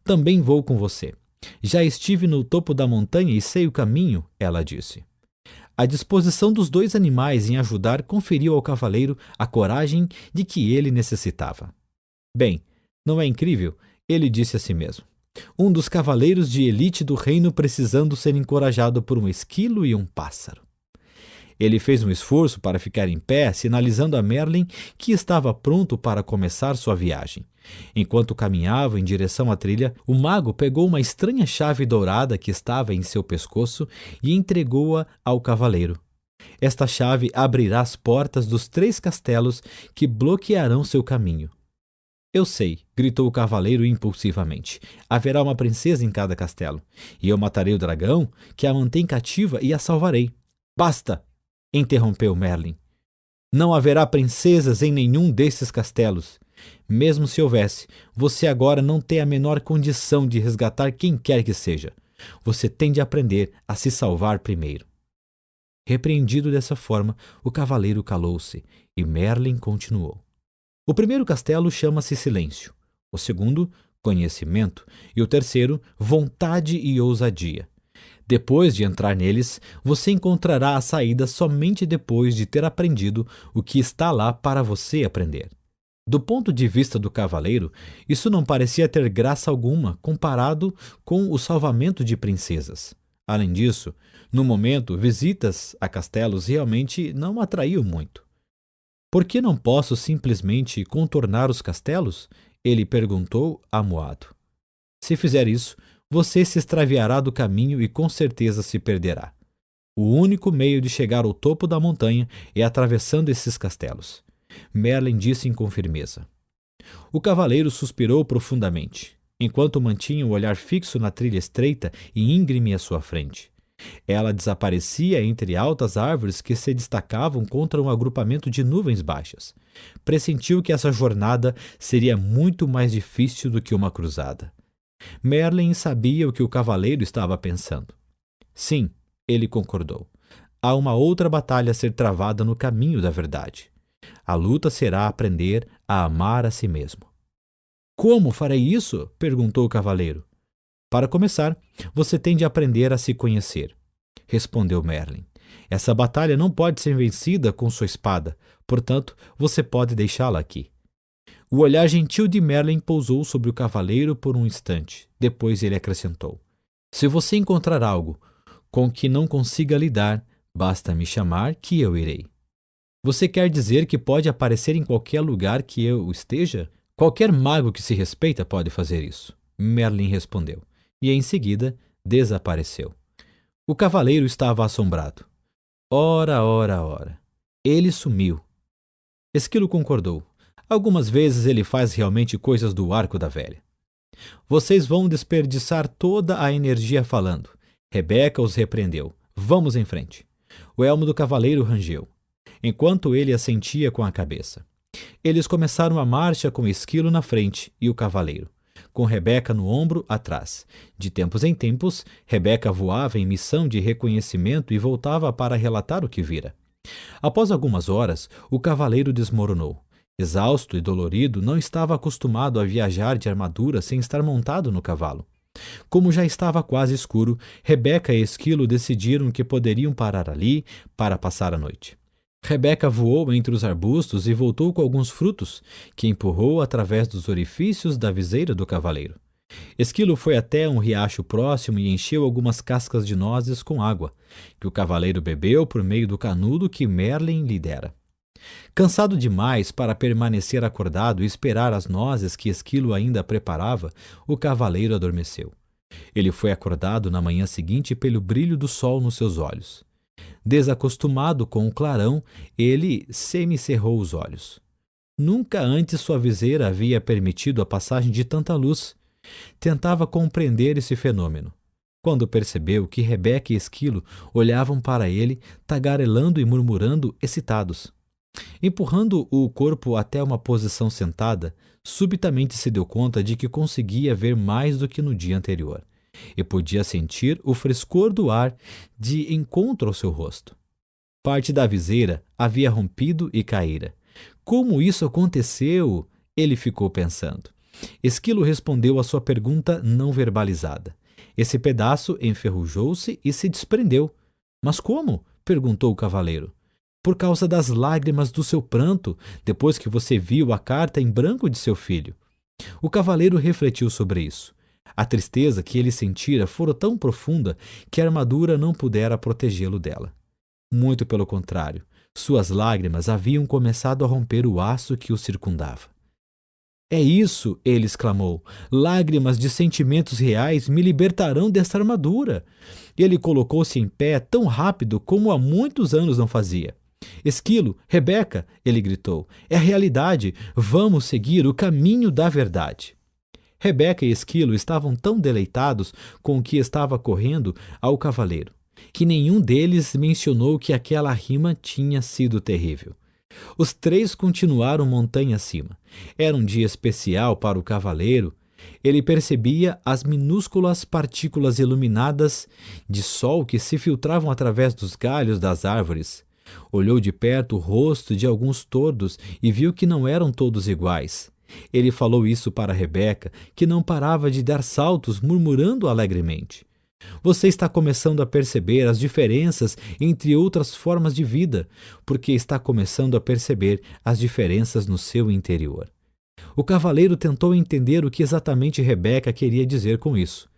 A: Também vou com você. Já estive no topo da montanha e sei o caminho, ela disse. A disposição dos dois animais em ajudar conferiu ao cavaleiro a coragem de que ele necessitava. Bem, não é incrível? Ele disse a si mesmo. Um dos cavaleiros de elite do reino precisando ser encorajado por um esquilo e um pássaro. Ele fez um esforço para ficar em pé, sinalizando a Merlin que estava pronto para começar sua viagem. Enquanto caminhava em direção à trilha, o mago pegou uma estranha chave dourada que estava em seu pescoço e entregou-a ao cavaleiro. Esta chave abrirá as portas dos 3 castelos que bloquearão seu caminho. Eu sei, gritou o cavaleiro impulsivamente. Haverá uma princesa em cada castelo, e eu matarei o dragão que a mantém cativa e a salvarei. Basta! Interrompeu Merlin. Não haverá princesas em nenhum desses castelos. Mesmo se houvesse, você agora não tem a menor condição de resgatar quem quer que seja. Você tem de aprender a se salvar primeiro. Repreendido dessa forma, o cavaleiro calou-se e Merlin continuou. O primeiro castelo chama-se Silêncio, o segundo, Conhecimento, e o terceiro, Vontade e Ousadia. Depois de entrar neles, você encontrará a saída somente depois de ter aprendido o que está lá para você aprender. Do ponto de vista do cavaleiro, isso não parecia ter graça alguma comparado com o salvamento de princesas. Além disso, no momento, visitas a castelos realmente não atraíam muito. Por que não posso simplesmente contornar os castelos? Ele perguntou, amuado. Se fizer isso, você se extraviará do caminho e com certeza se perderá. O único meio de chegar ao topo da montanha é atravessando esses castelos. Merlin disse com firmeza. O cavaleiro suspirou profundamente, enquanto mantinha o olhar fixo na trilha estreita e íngreme à sua frente. Ela desaparecia entre altas árvores que se destacavam contra um agrupamento de nuvens baixas. Pressentiu que essa jornada seria muito mais difícil do que uma cruzada. Merlin sabia o que o cavaleiro estava pensando. Sim, ele concordou. Há uma outra batalha a ser travada no caminho da verdade. A luta será aprender a amar a si mesmo. Como farei isso? Perguntou o cavaleiro. Para começar, você tem de aprender a se conhecer, respondeu Merlin. Essa batalha não pode ser vencida com sua espada, portanto, você pode deixá-la aqui. O olhar gentil de Merlin pousou sobre o cavaleiro por um instante. Depois ele acrescentou. Se você encontrar algo com que não consiga lidar, basta me chamar que eu irei. Você quer dizer que pode aparecer em qualquer lugar que eu esteja? Qualquer mago que se respeita pode fazer isso, Merlin respondeu, e em seguida desapareceu. O cavaleiro estava assombrado. Ora. Ele sumiu. Esquilo concordou. Algumas vezes ele faz realmente coisas do arco da velha. Vocês vão desperdiçar toda a energia falando. Rebeca os repreendeu. Vamos em frente. O elmo do cavaleiro rangeu, enquanto ele assentia com a cabeça. Eles começaram a marcha com Esquilo na frente e o cavaleiro, com Rebeca no ombro atrás. De tempos em tempos, Rebeca voava em missão de reconhecimento e voltava para relatar o que vira. Após algumas horas, o cavaleiro desmoronou. Exausto e dolorido, não estava acostumado a viajar de armadura sem estar montado no cavalo. Como já estava quase escuro, Rebeca e Esquilo decidiram que poderiam parar ali para passar a noite. Rebeca voou entre os arbustos e voltou com alguns frutos, que empurrou através dos orifícios da viseira do cavaleiro. Esquilo foi até um riacho próximo e encheu algumas cascas de nozes com água, que o cavaleiro bebeu por meio do canudo que Merlin lhe dera. Cansado demais para permanecer acordado e esperar as nozes que Esquilo ainda preparava, o cavaleiro adormeceu. Ele foi acordado na manhã seguinte pelo brilho do sol nos seus olhos. Desacostumado com o clarão, ele semicerrou os olhos. Nunca antes sua viseira havia permitido a passagem de tanta luz. Tentava compreender esse fenômeno, quando percebeu que Rebeca e Esquilo olhavam para ele, tagarelando e murmurando excitados. Empurrando o corpo até uma posição sentada, subitamente se deu conta de que conseguia ver mais do que no dia anterior, e podia sentir o frescor do ar de encontro ao seu rosto. Parte da viseira havia rompido e caíra. Como isso aconteceu? Ele ficou pensando. Esquilo respondeu à sua pergunta não verbalizada. Esse pedaço enferrujou-se e se desprendeu. Mas como? perguntou o cavaleiro. Por causa das lágrimas do seu pranto, depois que você viu a carta em branco de seu filho. O cavaleiro refletiu sobre isso. A tristeza que ele sentira fora tão profunda que a armadura não pudera protegê-lo dela. Muito pelo contrário, suas lágrimas haviam começado a romper o aço que o circundava. É isso, ele exclamou. Lágrimas de sentimentos reais me libertarão desta armadura. Ele colocou-se em pé tão rápido como há muitos anos não fazia. Esquilo, Rebeca, ele gritou, é a realidade. Vamos seguir o caminho da verdade. Rebeca e Esquilo estavam tão deleitados com o que estava correndo ao cavaleiro, que nenhum deles mencionou que aquela rima tinha sido terrível. Os três continuaram montanha acima. Era um dia especial para o cavaleiro. Ele percebia as minúsculas partículas iluminadas de sol que se filtravam através dos galhos das árvores. Olhou de perto o rosto de alguns tordos e viu que não eram todos iguais. Ele falou isso para Rebeca, que não parava de dar saltos, murmurando alegremente. Você está começando a perceber as diferenças entre outras formas de vida, porque está começando a perceber as diferenças no seu interior. O cavaleiro tentou entender o que exatamente Rebeca queria dizer com isso,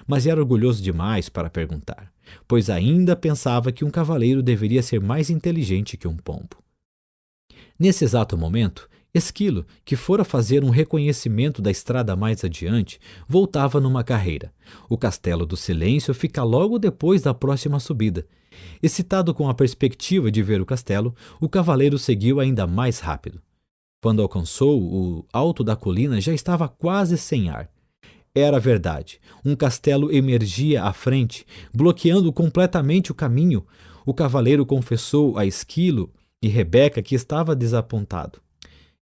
A: mas era orgulhoso demais para perguntar, pois ainda pensava que um cavaleiro deveria ser mais inteligente que um pombo. Nesse exato momento, Esquilo, que fora fazer um reconhecimento da estrada mais adiante, voltava numa carreira. O Castelo do Silêncio fica logo depois da próxima subida. Excitado com a perspectiva de ver o castelo, o cavaleiro seguiu ainda mais rápido. Quando alcançou o alto da colina, já estava quase sem ar. Era verdade. Um castelo emergia à frente, bloqueando completamente o caminho. O cavaleiro confessou a Esquilo e Rebeca que estava desapontado.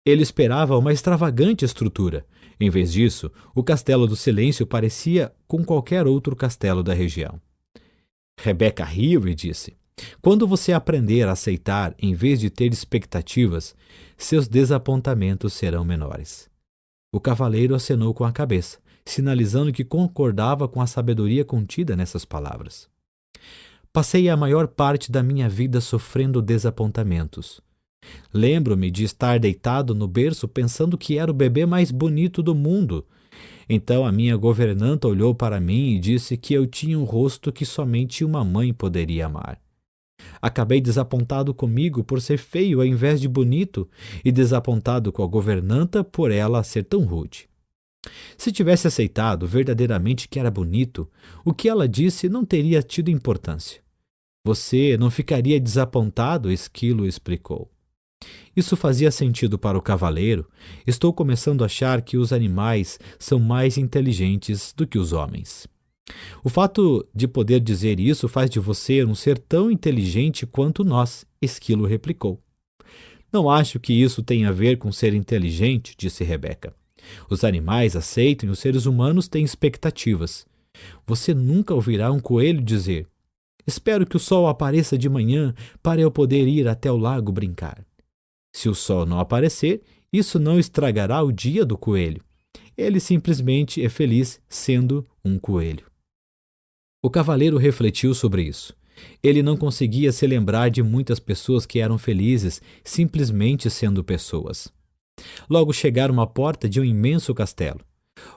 A: Ele esperava uma extravagante estrutura. Em vez disso, o Castelo do Silêncio parecia com qualquer outro castelo da região. Rebeca riu e disse: quando você aprender a aceitar em vez de ter expectativas, seus desapontamentos serão menores. O cavaleiro acenou com a cabeça, sinalizando que concordava com a sabedoria contida nessas palavras. Passei a maior parte da minha vida sofrendo desapontamentos. Lembro-me de estar deitado no berço pensando que era o bebê mais bonito do mundo. Então a minha governanta olhou para mim e disse que eu tinha um rosto que somente uma mãe poderia amar. Acabei desapontado comigo por ser feio ao invés de bonito e desapontado com a governanta por ela ser tão rude. Se tivesse aceitado verdadeiramente que era bonito, o que ela disse não teria tido importância. Você não ficaria desapontado, Esquilo explicou. Isso fazia sentido para o cavaleiro. Estou começando a achar que os animais são mais inteligentes do que os homens. O fato de poder dizer isso faz de você um ser tão inteligente quanto nós, Esquilo replicou. Não acho que isso tenha a ver com ser inteligente, disse Rebeca. Os animais aceitam e os seres humanos têm expectativas. Você nunca ouvirá um coelho dizer: espero que o sol apareça de manhã para eu poder ir até o lago brincar. Se o sol não aparecer, isso não estragará o dia do coelho. Ele simplesmente é feliz sendo um coelho. O cavaleiro refletiu sobre isso. Ele não conseguia se lembrar de muitas pessoas que eram felizes simplesmente sendo pessoas. Logo chegaram à porta de um imenso castelo.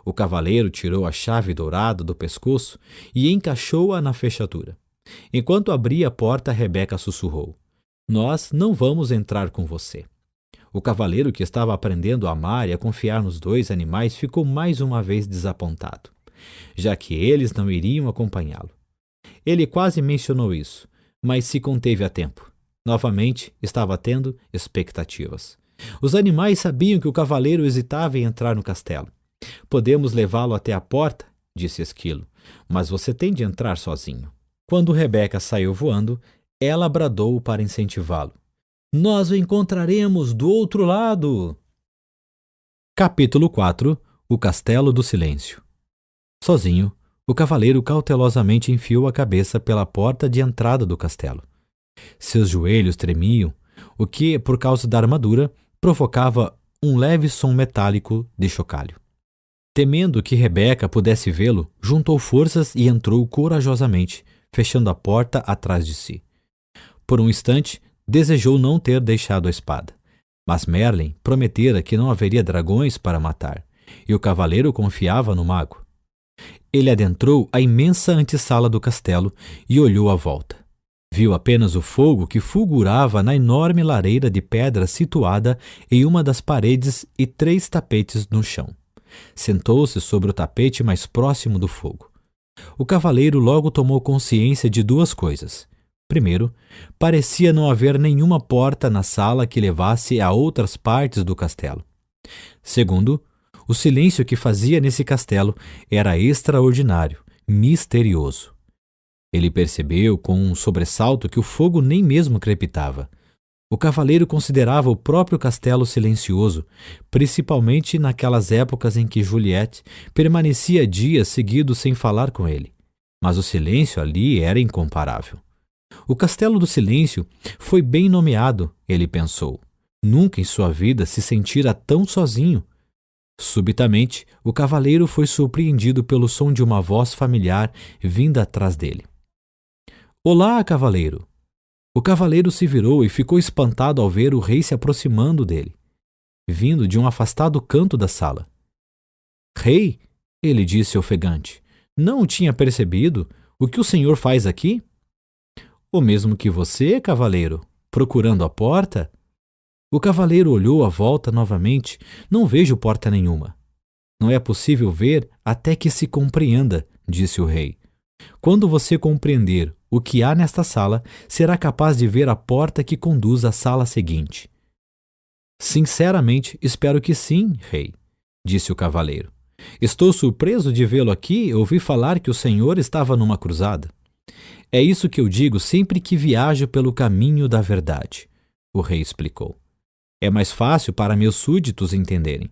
A: O cavaleiro tirou a chave dourada do pescoço e encaixou-a na fechadura. Enquanto abria a porta, Rebeca sussurrou: nós não vamos entrar com você. O cavaleiro, que estava aprendendo a amar e a confiar nos dois animais, ficou mais uma vez desapontado, já que eles não iriam acompanhá-lo. Ele quase mencionou isso, mas se conteve a tempo. Novamente, estava tendo expectativas. Os animais sabiam que o cavaleiro hesitava em entrar no castelo. Podemos levá-lo até a porta, disse Esquilo, mas você tem de entrar sozinho. Quando Rebeca saiu voando, ela bradou para incentivá-lo: nós o encontraremos do outro lado! Capítulo 4 – O Castelo do Silêncio. Sozinho, o cavaleiro cautelosamente enfiou a cabeça pela porta de entrada do castelo. Seus joelhos tremiam, o que, por causa da armadura, provocava um leve som metálico de chocalho. Temendo que Rebeca pudesse vê-lo, juntou forças e entrou corajosamente, fechando a porta atrás de si. Por um instante, desejou não ter deixado a espada. Mas Merlin prometera que não haveria dragões para matar, e o cavaleiro confiava no mago. Ele adentrou a imensa antessala do castelo e olhou à volta. Viu apenas o fogo que fulgurava na enorme lareira de pedra situada em uma das paredes e 3 tapetes no chão. Sentou-se sobre o tapete mais próximo do fogo. O cavaleiro logo tomou consciência de 2 coisas. Primeiro, parecia não haver nenhuma porta na sala que levasse a outras partes do castelo. Segundo, o silêncio que fazia nesse castelo era extraordinário, misterioso. Ele percebeu com um sobressalto que o fogo nem mesmo crepitava. O cavaleiro considerava o próprio castelo silencioso, principalmente naquelas épocas em que Juliette permanecia dias seguidos sem falar com ele. Mas o silêncio ali era incomparável. O Castelo do Silêncio foi bem nomeado, ele pensou. Nunca em sua vida se sentira tão sozinho. Subitamente, o cavaleiro foi surpreendido pelo som de uma voz familiar vinda atrás dele. Olá, cavaleiro! O cavaleiro se virou e ficou espantado ao ver o rei se aproximando dele, vindo de um afastado canto da sala. Rei, ele disse ofegante, não o tinha percebido? O que o senhor faz aqui? O mesmo que você, cavaleiro, procurando a porta? O cavaleiro olhou à volta novamente. Não vejo porta nenhuma. Não é possível ver até que se compreenda, disse o rei. Quando você compreender o que há nesta sala, será capaz de ver a porta que conduz à sala seguinte. Sinceramente, espero que sim, rei, disse o cavaleiro. Estou surpreso de vê-lo aqui e ouvi falar que o senhor estava numa cruzada. É isso que eu digo sempre que viajo pelo caminho da verdade, o rei explicou. É mais fácil para meus súditos entenderem.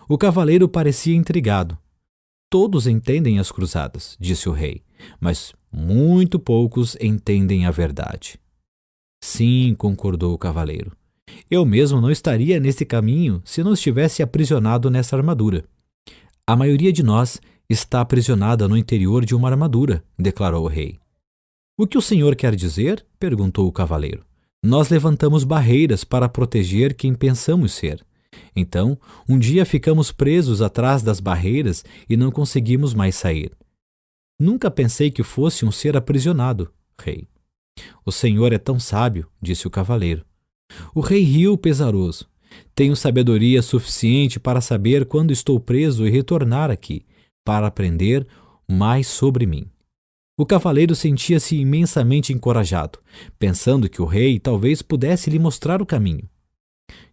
A: O cavaleiro parecia intrigado. Todos entendem as cruzadas, disse o rei, mas muito poucos entendem a verdade. Sim, concordou o cavaleiro. Eu mesmo não estaria nesse caminho se não estivesse aprisionado nessa armadura. A maioria de nós está aprisionada no interior de uma armadura, declarou o rei. O que o senhor quer dizer? Perguntou o cavaleiro. Nós levantamos barreiras para proteger quem pensamos ser. Então, um dia ficamos presos atrás das barreiras e não conseguimos mais sair. Nunca pensei que fosse um ser aprisionado, rei. O senhor é tão sábio, disse o cavaleiro. O rei riu pesaroso. Tenho sabedoria suficiente para saber quando estou preso e retornar aqui, para aprender mais sobre mim. O cavaleiro sentia-se imensamente encorajado, pensando que o rei talvez pudesse lhe mostrar o caminho.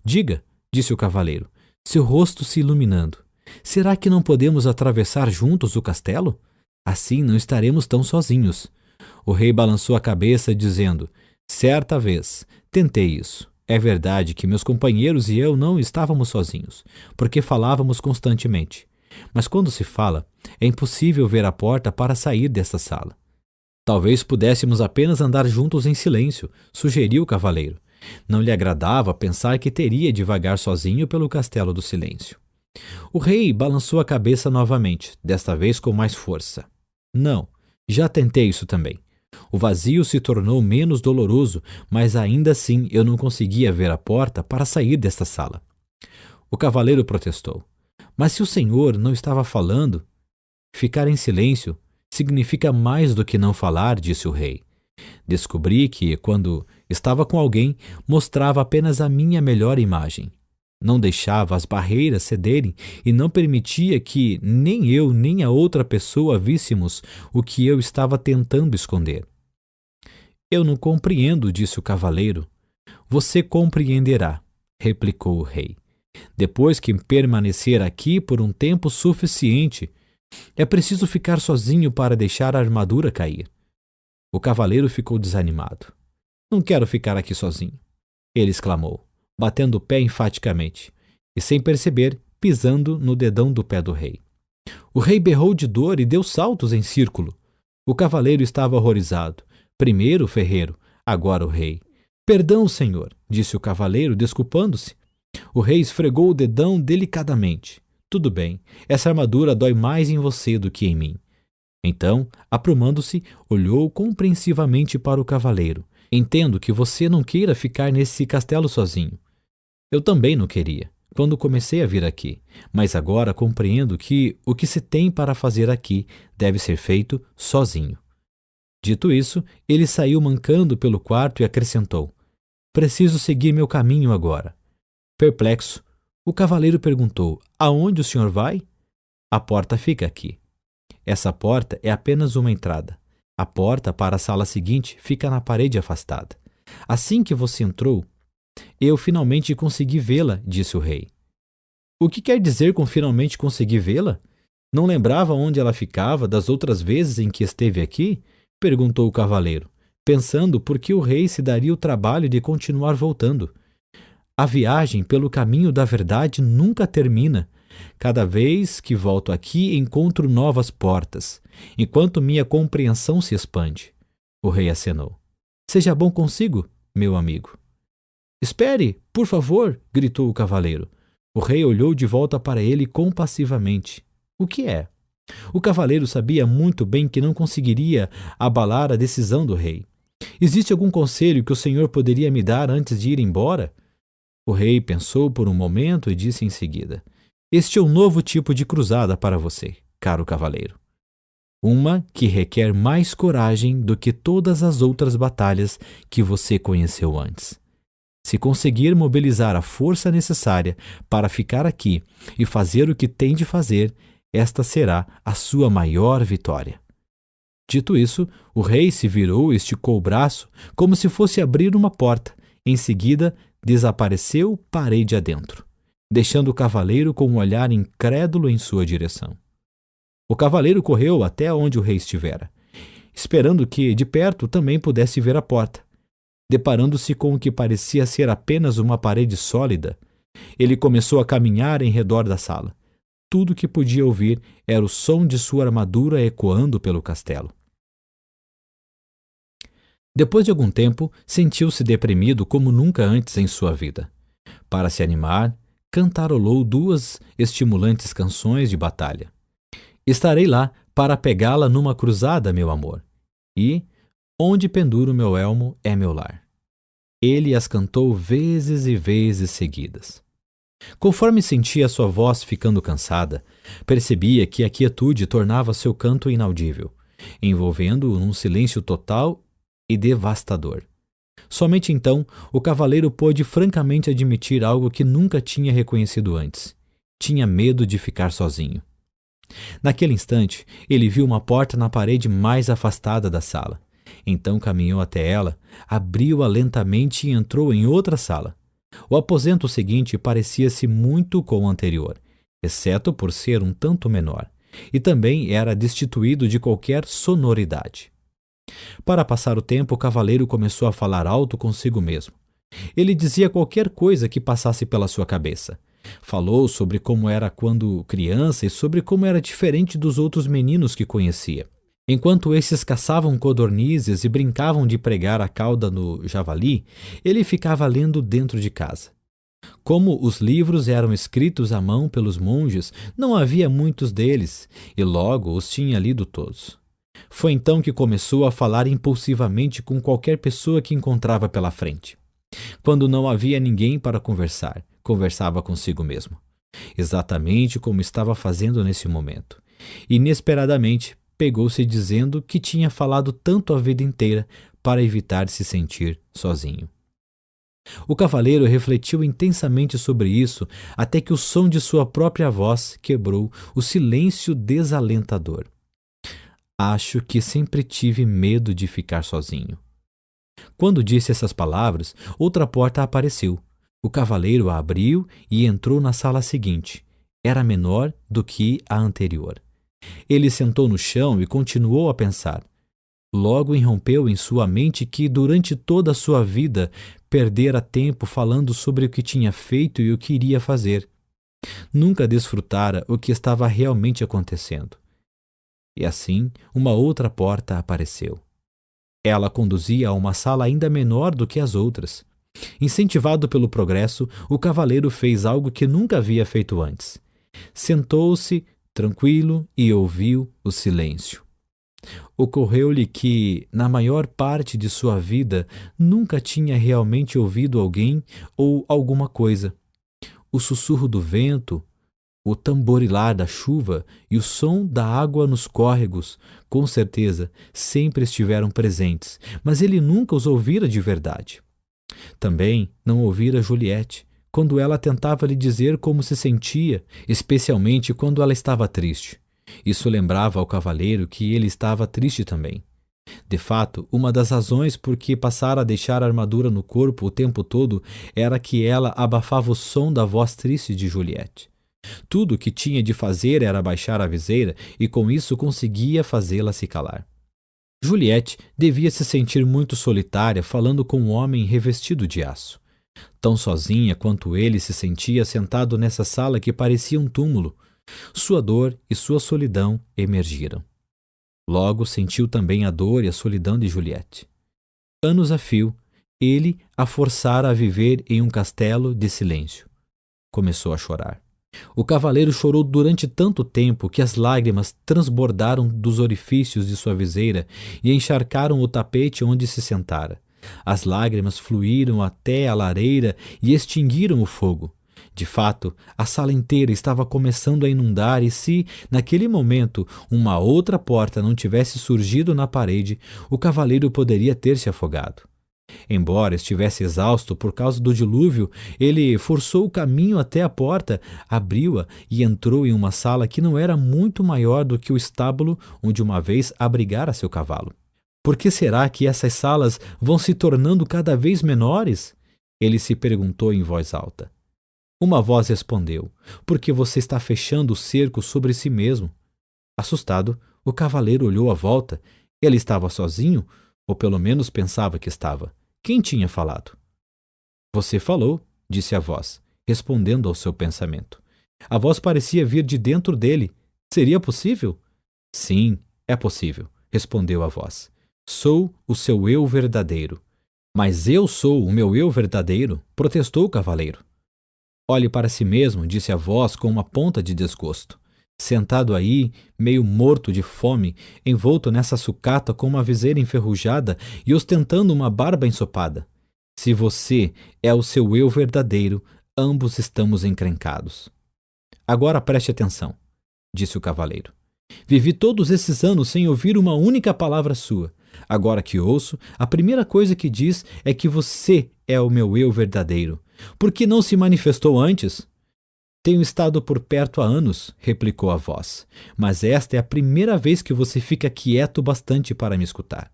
A: Diga, disse o cavaleiro, seu rosto se iluminando. Será que não podemos atravessar juntos o castelo? Assim não estaremos tão sozinhos. O rei balançou a cabeça, dizendo, certa vez, tentei isso. É verdade que meus companheiros e eu não estávamos sozinhos, porque falávamos constantemente. Mas quando se fala, é impossível ver a porta para sair desta sala. Talvez pudéssemos apenas andar juntos em silêncio, sugeriu o cavaleiro. Não lhe agradava pensar que teria de vagar sozinho pelo castelo do silêncio. O rei balançou a cabeça novamente, desta vez com mais força. Não, já tentei isso também. O vazio se tornou menos doloroso, mas ainda assim eu não conseguia ver a porta para sair desta sala. O cavaleiro protestou. Mas se o senhor não estava falando, ficar em silêncio significa mais do que não falar, disse o rei. Descobri que, quando estava com alguém, mostrava apenas a minha melhor imagem. Não deixava as barreiras cederem e não permitia que nem eu nem a outra pessoa víssemos o que eu estava tentando esconder. Eu não compreendo, disse o cavaleiro. Você compreenderá, replicou o rei. Depois que permanecer aqui por um tempo suficiente, é preciso ficar sozinho para deixar a armadura cair. O cavaleiro ficou desanimado. Não quero ficar aqui sozinho, ele exclamou, batendo o pé enfaticamente, e sem perceber, pisando no dedão do pé do rei. O rei berrou de dor e deu saltos em círculo. O cavaleiro estava horrorizado. Primeiro o ferreiro, agora o rei. Perdão, senhor, disse o cavaleiro, desculpando-se. O rei esfregou o dedão delicadamente. Tudo bem, essa armadura dói mais em você do que em mim. Então, aprumando-se, olhou compreensivamente para o cavaleiro Entendo que você não queira ficar nesse castelo sozinho. Eu também não queria, quando comecei a vir aqui, mas agora compreendo que o que se tem para fazer aqui deve ser feito sozinho. Dito isso, ele saiu mancando pelo quarto e acrescentou: Preciso seguir meu caminho agora. Perplexo, o cavaleiro perguntou: Aonde o senhor vai? A porta fica aqui. Essa porta é apenas uma entrada. A porta para a sala seguinte fica na parede afastada. Assim que você entrou, eu finalmente consegui vê-la, disse o rei. O que quer dizer com finalmente consegui vê-la? Não lembrava onde ela ficava das outras vezes em que esteve aqui? Perguntou o cavaleiro, pensando por que o rei se daria o trabalho de continuar voltando. A viagem pelo caminho da verdade nunca termina. Cada vez que volto aqui, encontro novas portas, enquanto minha compreensão se expande. O rei acenou. Seja bom consigo, meu amigo. Espere, por favor, gritou o cavaleiro. O rei olhou de volta para ele compassivamente. O que é? O cavaleiro sabia muito bem que não conseguiria abalar a decisão do rei. Existe algum conselho que o senhor poderia me dar antes de ir embora? O rei pensou por um momento e disse em seguida: Este é um novo tipo de cruzada para você, caro cavaleiro. Uma que requer mais coragem do que todas as outras batalhas que você conheceu antes. Se conseguir mobilizar a força necessária para ficar aqui e fazer o que tem de fazer, esta será a sua maior vitória. Dito isso, o rei se virou e esticou o braço como se fosse abrir uma porta. Em seguida, desapareceu parede adentro, deixando o cavaleiro com um olhar incrédulo em sua direção. O cavaleiro correu até onde o rei estivera, esperando que, de perto, também pudesse ver a porta. Deparando-se com o que parecia ser apenas uma parede sólida, ele começou a caminhar em redor da sala. Tudo o que podia ouvir era o som de sua armadura ecoando pelo castelo. Depois de algum tempo, sentiu-se deprimido como nunca antes em sua vida. Para se animar, cantarolou 2 estimulantes canções de batalha. Estarei lá para pegá-la numa cruzada, meu amor. E onde penduro meu elmo é meu lar. Ele as cantou vezes e vezes seguidas. Conforme sentia sua voz ficando cansada, percebia que a quietude tornava seu canto inaudível, envolvendo-o num silêncio total e devastador. Somente então o cavaleiro pôde francamente admitir algo que nunca tinha reconhecido antes. Tinha medo de ficar sozinho. Naquele instante, ele viu uma porta na parede mais afastada da sala. Então caminhou até ela, abriu-a lentamente e entrou em outra sala. O aposento seguinte parecia-se muito com o anterior, exceto por ser um tanto menor, e também era destituído de qualquer sonoridade. Para passar o tempo, o cavaleiro começou a falar alto consigo mesmo. Ele dizia qualquer coisa que passasse pela sua cabeça. Falou sobre como era quando criança e sobre como era diferente dos outros meninos que conhecia. Enquanto esses caçavam codornizes e brincavam de pregar a cauda no javali, ele ficava lendo dentro de casa. Como os livros eram escritos à mão pelos monges, não havia muitos deles, e logo os tinha lido todos. Foi então que começou a falar impulsivamente com qualquer pessoa que encontrava pela frente. Quando não havia ninguém para conversar, conversava consigo mesmo. Exatamente como estava fazendo nesse momento. Inesperadamente, pegou-se dizendo que tinha falado tanto a vida inteira para evitar se sentir sozinho. O cavaleiro refletiu intensamente sobre isso até que o som de sua própria voz quebrou o silêncio desalentador. Acho que sempre tive medo de ficar sozinho. Quando disse essas palavras, outra porta apareceu. O cavaleiro a abriu e entrou na sala seguinte. Era menor do que a anterior. Ele sentou no chão e continuou a pensar. Logo irrompeu em sua mente que, durante toda a sua vida, perdera tempo falando sobre o que tinha feito e o que iria fazer. Nunca desfrutara o que estava realmente acontecendo. E assim, uma outra porta apareceu. Ela conduzia a uma sala ainda menor do que as outras. Incentivado pelo progresso, o cavaleiro fez algo que nunca havia feito antes. Sentou-se, tranquilo, e ouviu o silêncio. Ocorreu-lhe que, na maior parte de sua vida, nunca tinha realmente ouvido alguém ou alguma coisa. O sussurro do vento, o tamborilar da chuva e o som da água nos córregos, com certeza, sempre estiveram presentes, mas ele nunca os ouvira de verdade. Também não ouvira Juliette, quando ela tentava lhe dizer como se sentia, especialmente quando ela estava triste. Isso lembrava ao cavaleiro que ele estava triste também. De fato, uma das razões por que passara a deixar a armadura no corpo o tempo todo era que ela abafava o som da voz triste de Juliette. Tudo o que tinha de fazer era baixar a viseira e com isso conseguia fazê-la se calar. Juliette devia se sentir muito solitária falando com um homem revestido de aço. Tão sozinha quanto ele se sentia sentado nessa sala que parecia um túmulo. Sua dor e sua solidão emergiram. Logo sentiu também a dor e a solidão de Juliette. Anos a fio, ele a forçara a viver em um castelo de silêncio. Começou a chorar. O cavaleiro chorou durante tanto tempo que as lágrimas transbordaram dos orifícios de sua viseira e encharcaram o tapete onde se sentara. As lágrimas fluíram até a lareira e extinguiram o fogo. De fato, a sala inteira estava começando a inundar e se, naquele momento, uma outra porta não tivesse surgido na parede, o cavaleiro poderia ter se afogado. Embora estivesse exausto por causa do dilúvio, ele forçou o caminho até a porta, abriu-a e entrou em uma sala que não era muito maior do que o estábulo onde uma vez abrigara seu cavalo. Por que será que essas salas vão se tornando cada vez menores? Ele se perguntou em voz alta. Uma voz respondeu: porque você está fechando o cerco sobre si mesmo. Assustado, o cavaleiro olhou à volta. Ele estava sozinho, ou pelo menos pensava que estava. Quem tinha falado? Você falou, disse a voz, respondendo ao seu pensamento. A voz parecia vir de dentro dele. Seria possível? Sim, é possível, respondeu a voz. Sou o seu eu verdadeiro. Mas eu sou o meu eu verdadeiro, protestou o cavaleiro. Olhe para si mesmo, disse a voz com uma ponta de desgosto. Sentado aí, meio morto de fome, envolto nessa sucata com uma viseira enferrujada e ostentando uma barba ensopada. Se você é o seu eu verdadeiro, ambos estamos encrencados. Agora preste atenção, disse o cavaleiro. Vivi todos esses anos sem ouvir uma única palavra sua. Agora que ouço, a primeira coisa que diz é que você é o meu eu verdadeiro. Por que não se manifestou antes? Tenho estado por perto há anos, replicou a voz, mas esta é a primeira vez que você fica quieto bastante para me escutar.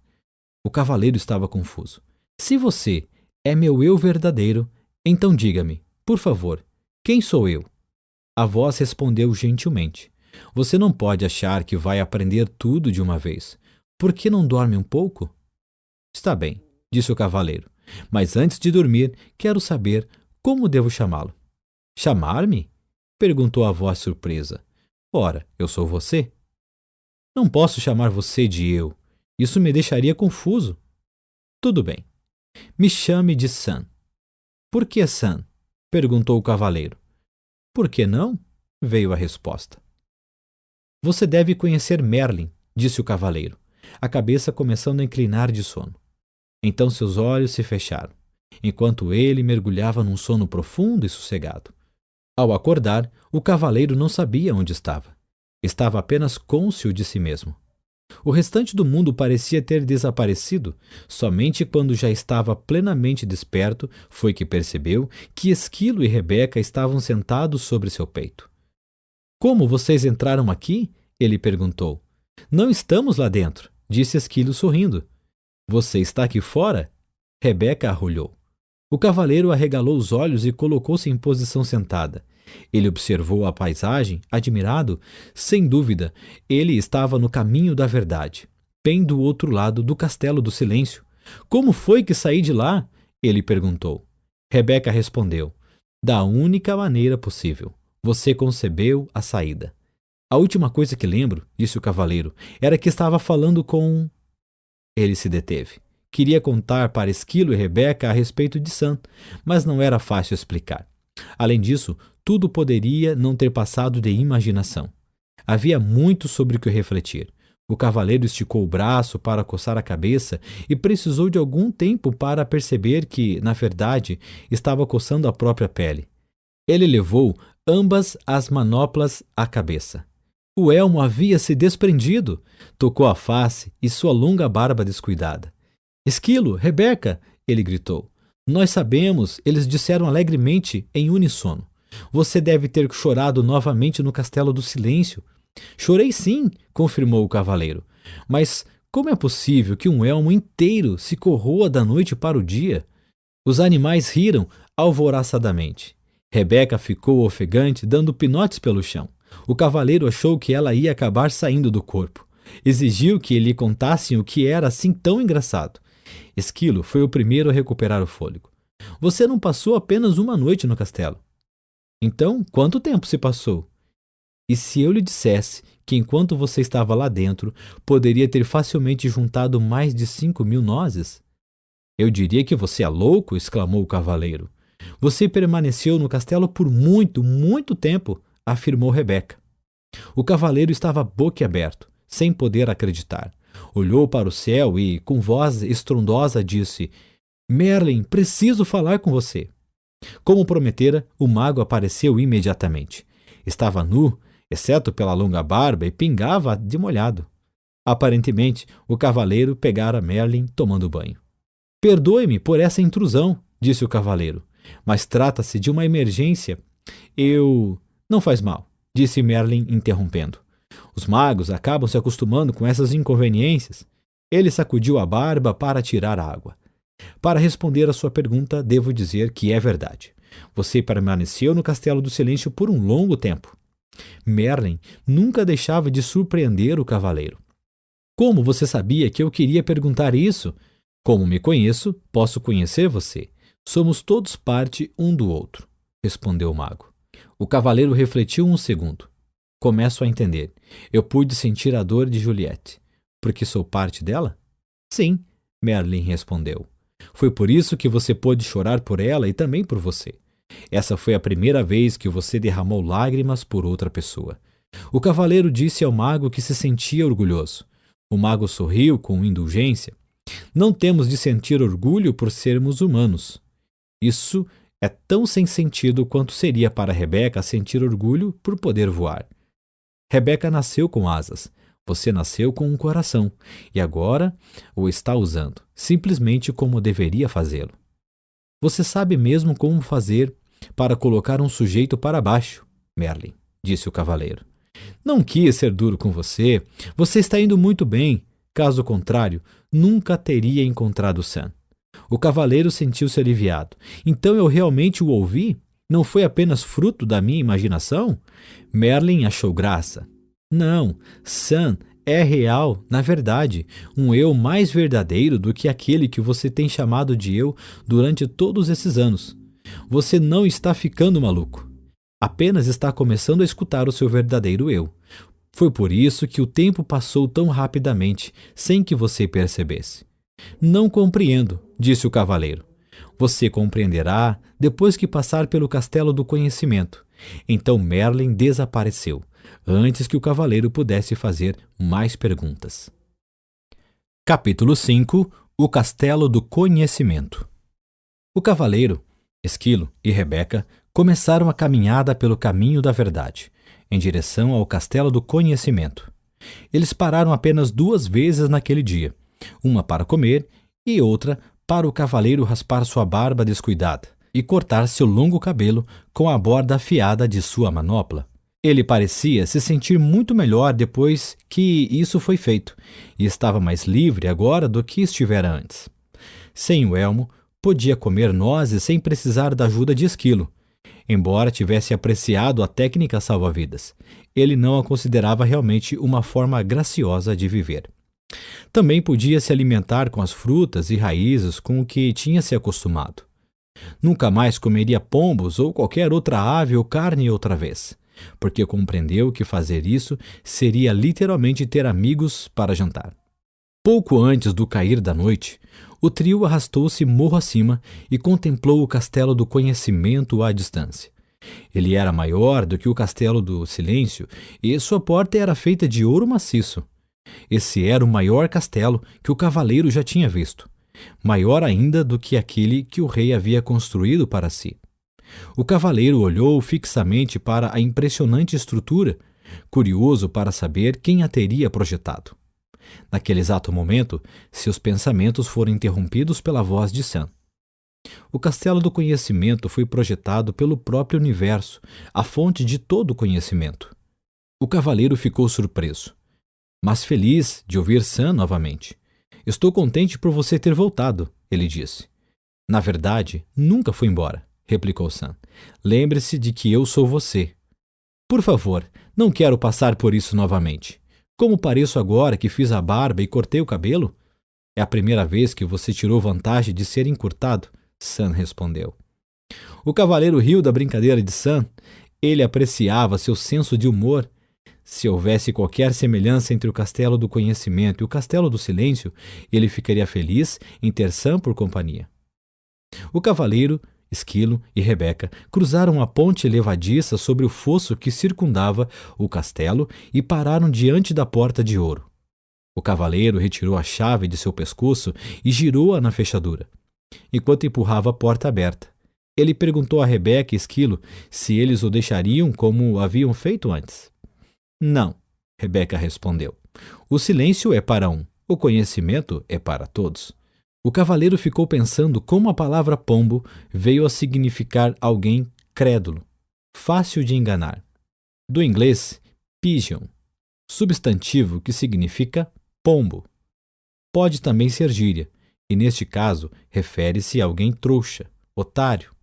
A: O cavaleiro estava confuso. Se você é meu eu verdadeiro, então diga-me, por favor, quem sou eu? A voz respondeu gentilmente. Você não pode achar que vai aprender tudo de uma vez. Por que não dorme um pouco? Está bem, disse o cavaleiro, mas antes de dormir, quero saber como devo chamá-lo. Chamar-me? Perguntou a voz surpresa. Ora, eu sou você. Não posso chamar você de eu. Isso me deixaria confuso. Tudo bem. Me chame de Sam. Por que Sam? Perguntou o cavaleiro. Por que não? Veio a resposta. Você deve conhecer Merlin, disse o cavaleiro, a cabeça começando a inclinar de sono. Então seus olhos se fecharam, enquanto ele mergulhava num sono profundo e sossegado. Ao acordar, o cavaleiro não sabia onde estava. Estava apenas cônscio de si mesmo. O restante do mundo parecia ter desaparecido. Somente quando já estava plenamente desperto foi que percebeu que Esquilo e Rebeca estavam sentados sobre seu peito. Como vocês entraram aqui? Ele perguntou. Não estamos lá dentro, disse Esquilo sorrindo. Você está aqui fora? Rebeca arrulhou. O cavaleiro arregalou os olhos e colocou-se em posição sentada. Ele observou a paisagem, admirado. Sem dúvida, ele estava no caminho da verdade, bem do outro lado do castelo do silêncio. Como foi que saí de lá? Ele perguntou. Rebeca respondeu. Da única maneira possível. Você concebeu a saída. A última coisa que lembro, disse o cavaleiro, era que estava falando com... Ele se deteve. Queria contar para Esquilo e Rebeca a respeito de Sam, mas não era fácil explicar. Além disso, tudo poderia não ter passado de imaginação. Havia muito sobre o que refletir. O cavaleiro esticou o braço para coçar a cabeça e precisou de algum tempo para perceber que, na verdade, estava coçando a própria pele. Ele levou ambas as manoplas à cabeça. O elmo havia se desprendido, tocou a face e sua longa barba descuidada. Esquilo, Rebeca! Ele gritou. Nós sabemos, eles disseram alegremente em uníssono. Você deve ter chorado novamente no Castelo do Silêncio. Chorei sim, confirmou o cavaleiro. Mas como é possível que um elmo inteiro se corroa da noite para o dia? Os animais riram alvoroçadamente. Rebeca ficou ofegante, dando pinotes pelo chão. O cavaleiro achou que ela ia acabar saindo do corpo. Exigiu que lhe contassem o que era assim tão engraçado. Esquilo foi o primeiro a recuperar o fôlego. Você não passou apenas uma noite no castelo. Então, quanto tempo se passou? E se eu lhe dissesse que enquanto você estava lá dentro, poderia ter facilmente juntado mais de 5.000 nozes? Eu diria que você é louco, exclamou o cavaleiro. Você permaneceu no castelo por muito, muito tempo, afirmou Rebeca. O cavaleiro estava boquiaberto, sem poder acreditar. Olhou para o céu e, com voz estrondosa, disse: Merlin, preciso falar com você. Como prometera, o mago apareceu imediatamente. Estava nu, exceto pela longa barba, e pingava de molhado. Aparentemente, o cavaleiro pegara Merlin tomando banho. Perdoe-me por essa intrusão, disse o cavaleiro, mas trata-se de uma emergência. Não faz mal, disse Merlin interrompendo. Os magos acabam se acostumando com essas inconveniências. Ele sacudiu a barba para tirar a água. Para responder à sua pergunta, devo dizer que é verdade. Você permaneceu no Castelo do Silêncio por um longo tempo. Merlin nunca deixava de surpreender o cavaleiro. Como você sabia que eu queria perguntar isso? Como me conheço, posso conhecer você. Somos todos parte um do outro, respondeu o mago. O cavaleiro refletiu um segundo. Começo a entender. Eu pude sentir a dor de Juliette. Porque sou parte dela? Sim, Merlin respondeu. Foi por isso que você pôde chorar por ela e também por você. Essa foi a primeira vez que você derramou lágrimas por outra pessoa. O cavaleiro disse ao mago que se sentia orgulhoso. O mago sorriu com indulgência. Não temos de sentir orgulho por sermos humanos. Isso é tão sem sentido quanto seria para Rebeca sentir orgulho por poder voar. Rebeca nasceu com asas. Você nasceu com um coração e agora o está usando, simplesmente como deveria fazê-lo. Você sabe mesmo como fazer para colocar um sujeito para baixo, Merlin, disse o cavaleiro. Não quis ser duro com você. Você está indo muito bem. Caso contrário, nunca teria encontrado Sam. O cavaleiro sentiu-se aliviado. Então eu realmente o ouvi? Não foi apenas fruto da minha imaginação? Merlin achou graça. Não, Sam é real, na verdade, um eu mais verdadeiro do que aquele que você tem chamado de eu durante todos esses anos. Você não está ficando maluco. Apenas está começando a escutar o seu verdadeiro eu. Foi por isso que o tempo passou tão rapidamente, sem que você percebesse. Não compreendo, disse o cavaleiro. Você compreenderá depois que passar pelo castelo do conhecimento. Então Merlin desapareceu, antes que o cavaleiro pudesse fazer mais perguntas. Capítulo 5 – O Castelo do Conhecimento. O cavaleiro, Esquilo e Rebeca começaram a caminhada pelo caminho da verdade, em direção ao Castelo do Conhecimento. Eles pararam apenas 2 vezes naquele dia, uma para comer e outra para o cavaleiro raspar sua barba descuidada e cortar seu longo cabelo com a borda afiada de sua manopla. Ele parecia se sentir muito melhor depois que isso foi feito e estava mais livre agora do que estivera antes. Sem o elmo, podia comer nozes sem precisar da ajuda de Esquilo. Embora tivesse apreciado a técnica salva-vidas, ele não a considerava realmente uma forma graciosa de viver. Também podia se alimentar com as frutas e raízes com o que tinha se acostumado. Nunca mais comeria pombos ou qualquer outra ave ou carne outra vez, porque compreendeu que fazer isso seria literalmente ter amigos para jantar. Pouco antes do cair da noite, o trio arrastou-se morro acima e contemplou o Castelo do Conhecimento à distância. Ele era maior do que o Castelo do Silêncio e sua porta era feita de ouro maciço. Esse era o maior castelo que o cavaleiro já tinha visto, maior ainda do que aquele que o rei havia construído para si. O cavaleiro olhou fixamente para a impressionante estrutura, curioso para saber quem a teria projetado. Naquele exato momento, seus pensamentos foram interrompidos pela voz de Sam. O castelo do conhecimento foi projetado pelo próprio universo, a fonte de todo o conhecimento. O cavaleiro ficou surpreso, mas feliz de ouvir Sam novamente. Estou contente por você ter voltado, ele disse. Na verdade, nunca fui embora, replicou Sam. Lembre-se de que eu sou você. Por favor, não quero passar por isso novamente. Como pareço agora que fiz a barba e cortei o cabelo? É a primeira vez que você tirou vantagem de ser encurtado, Sam respondeu. O cavaleiro riu da brincadeira de Sam. Ele apreciava seu senso de humor. Se houvesse qualquer semelhança entre o castelo do conhecimento e o castelo do silêncio, ele ficaria feliz em ter Sam por companhia. O cavaleiro, Esquilo e Rebeca cruzaram a ponte levadiça sobre o fosso que circundava o castelo e pararam diante da porta de ouro. O cavaleiro retirou a chave de seu pescoço e girou-a na fechadura, enquanto empurrava a porta aberta. Ele perguntou a Rebeca e Esquilo se eles o deixariam como haviam feito antes. Não, Rebeca respondeu. O silêncio é para um, o conhecimento é para todos. O cavaleiro ficou pensando como a palavra pombo veio a significar alguém crédulo, fácil de enganar. Do inglês, pigeon, substantivo que significa pombo. Pode também ser gíria, e neste caso refere-se a alguém trouxa, otário.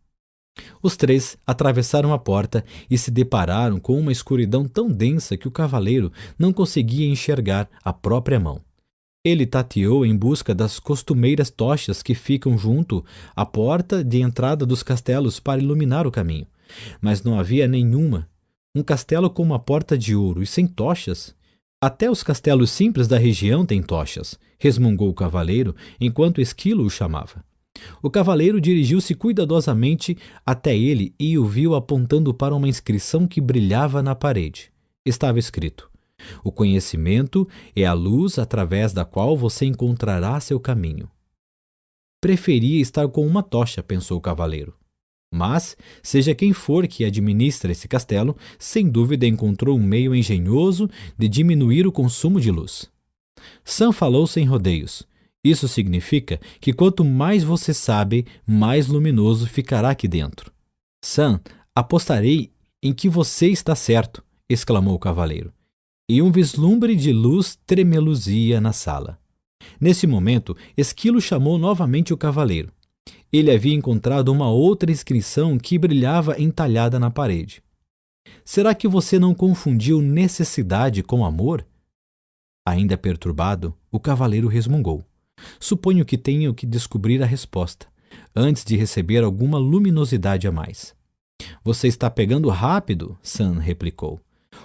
A: Os três atravessaram a porta e se depararam com uma escuridão tão densa que o cavaleiro não conseguia enxergar a própria mão. Ele tateou em busca das costumeiras tochas que ficam junto à porta de entrada dos castelos para iluminar o caminho, mas não havia nenhuma. Um castelo com uma porta de ouro e sem tochas? Até os castelos simples da região têm tochas, resmungou o cavaleiro enquanto Esquilo o chamava. O cavaleiro dirigiu-se cuidadosamente até ele e o viu apontando para uma inscrição que brilhava na parede. Estava escrito: o conhecimento é a luz através da qual você encontrará seu caminho. Preferia estar com uma tocha, pensou o cavaleiro. Mas, seja quem for que administra esse castelo, sem dúvida encontrou um meio engenhoso de diminuir o consumo de luz. Sam falou sem rodeios. Isso significa que quanto mais você sabe, mais luminoso ficará aqui dentro. Sam, apostarei em que você está certo, exclamou o cavaleiro. E um vislumbre de luz tremeluzia na sala. Nesse momento, Esquilo chamou novamente o cavaleiro. Ele havia encontrado uma outra inscrição que brilhava entalhada na parede. Será que você não confundiu necessidade com amor? Ainda perturbado, o cavaleiro resmungou. Suponho que tenho que descobrir a resposta, antes de receber alguma luminosidade a mais. Você está pegando rápido, Sam replicou.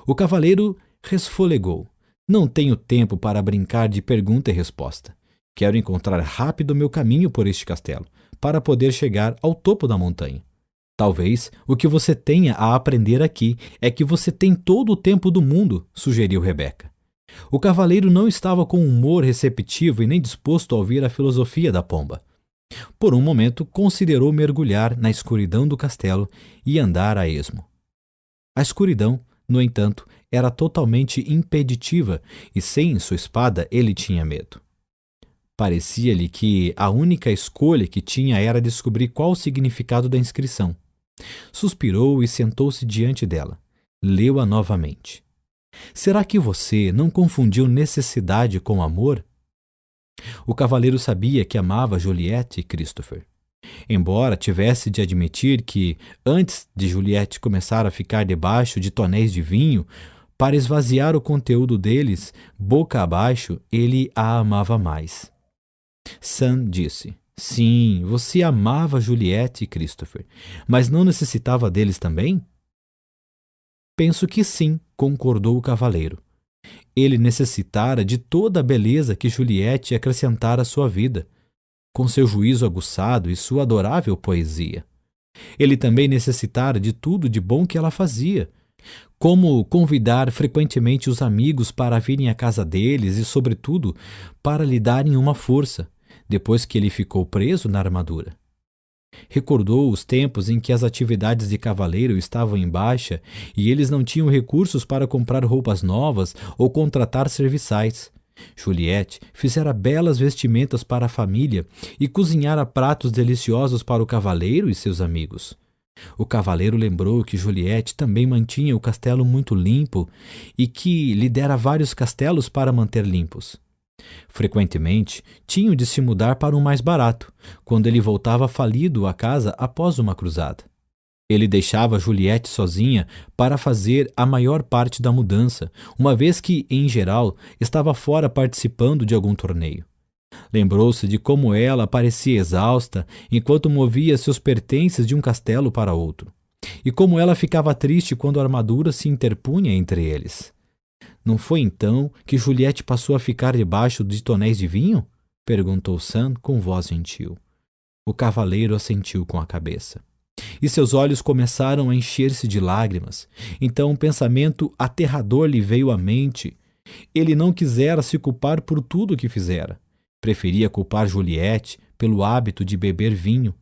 A: O cavaleiro resfolegou. Não tenho tempo para brincar de pergunta e resposta. Quero encontrar rápido meu caminho por este castelo, para poder chegar ao topo da montanha. Talvez o que você tenha a aprender aqui é que você tem todo o tempo do mundo, sugeriu Rebeca. O cavaleiro não estava com humor receptivo e nem disposto a ouvir a filosofia da pomba. Por um momento, considerou mergulhar na escuridão do castelo e andar a esmo. A escuridão, no entanto, era totalmente impeditiva e sem sua espada ele tinha medo. Parecia-lhe que a única escolha que tinha era descobrir qual o significado da inscrição. Suspirou e sentou-se diante dela. Leu-a novamente. Será que você não confundiu necessidade com amor? O cavaleiro sabia que amava Juliette e Christopher. Embora tivesse de admitir que, antes de Juliette começar a ficar debaixo de tonéis de vinho, para esvaziar o conteúdo deles, boca abaixo, ele a amava mais. Sam disse: sim, você amava Juliette e Christopher, mas não necessitava deles também? Penso que sim, concordou o cavaleiro. Ele necessitara de toda a beleza que Juliette acrescentara à sua vida, com seu juízo aguçado e sua adorável poesia. Ele também necessitara de tudo de bom que ela fazia, Como convidar frequentemente os amigos para virem à casa deles e, sobretudo, para lhe darem uma força, depois que ele ficou preso na armadura. Recordou os tempos em que as atividades de cavaleiro estavam em baixa e eles não tinham recursos para comprar roupas novas ou contratar serviçais. Juliette fizera belas vestimentas para a família e cozinhara pratos deliciosos para o cavaleiro e seus amigos. O cavaleiro lembrou que Juliette também mantinha o castelo muito limpo e que lhe dera vários castelos para manter limpos. Frequentemente, tinham de se mudar para um mais barato, quando ele voltava falido à casa após uma cruzada. Ele deixava Juliette sozinha para fazer a maior parte da mudança, uma vez que, em geral, estava fora participando de algum torneio. Lembrou-se de como ela parecia exausta enquanto movia seus pertences de um castelo para outro, e como ela ficava triste quando a armadura se interpunha entre eles. Não foi então que Juliette passou a ficar debaixo de tonéis de vinho? Perguntou Sam com voz gentil. O cavaleiro assentiu com a cabeça. E seus olhos começaram a encher-se de lágrimas. Então um pensamento aterrador lhe veio à mente. Ele não quisera se culpar por tudo o que fizera. Preferia culpar Juliette pelo hábito de beber vinho.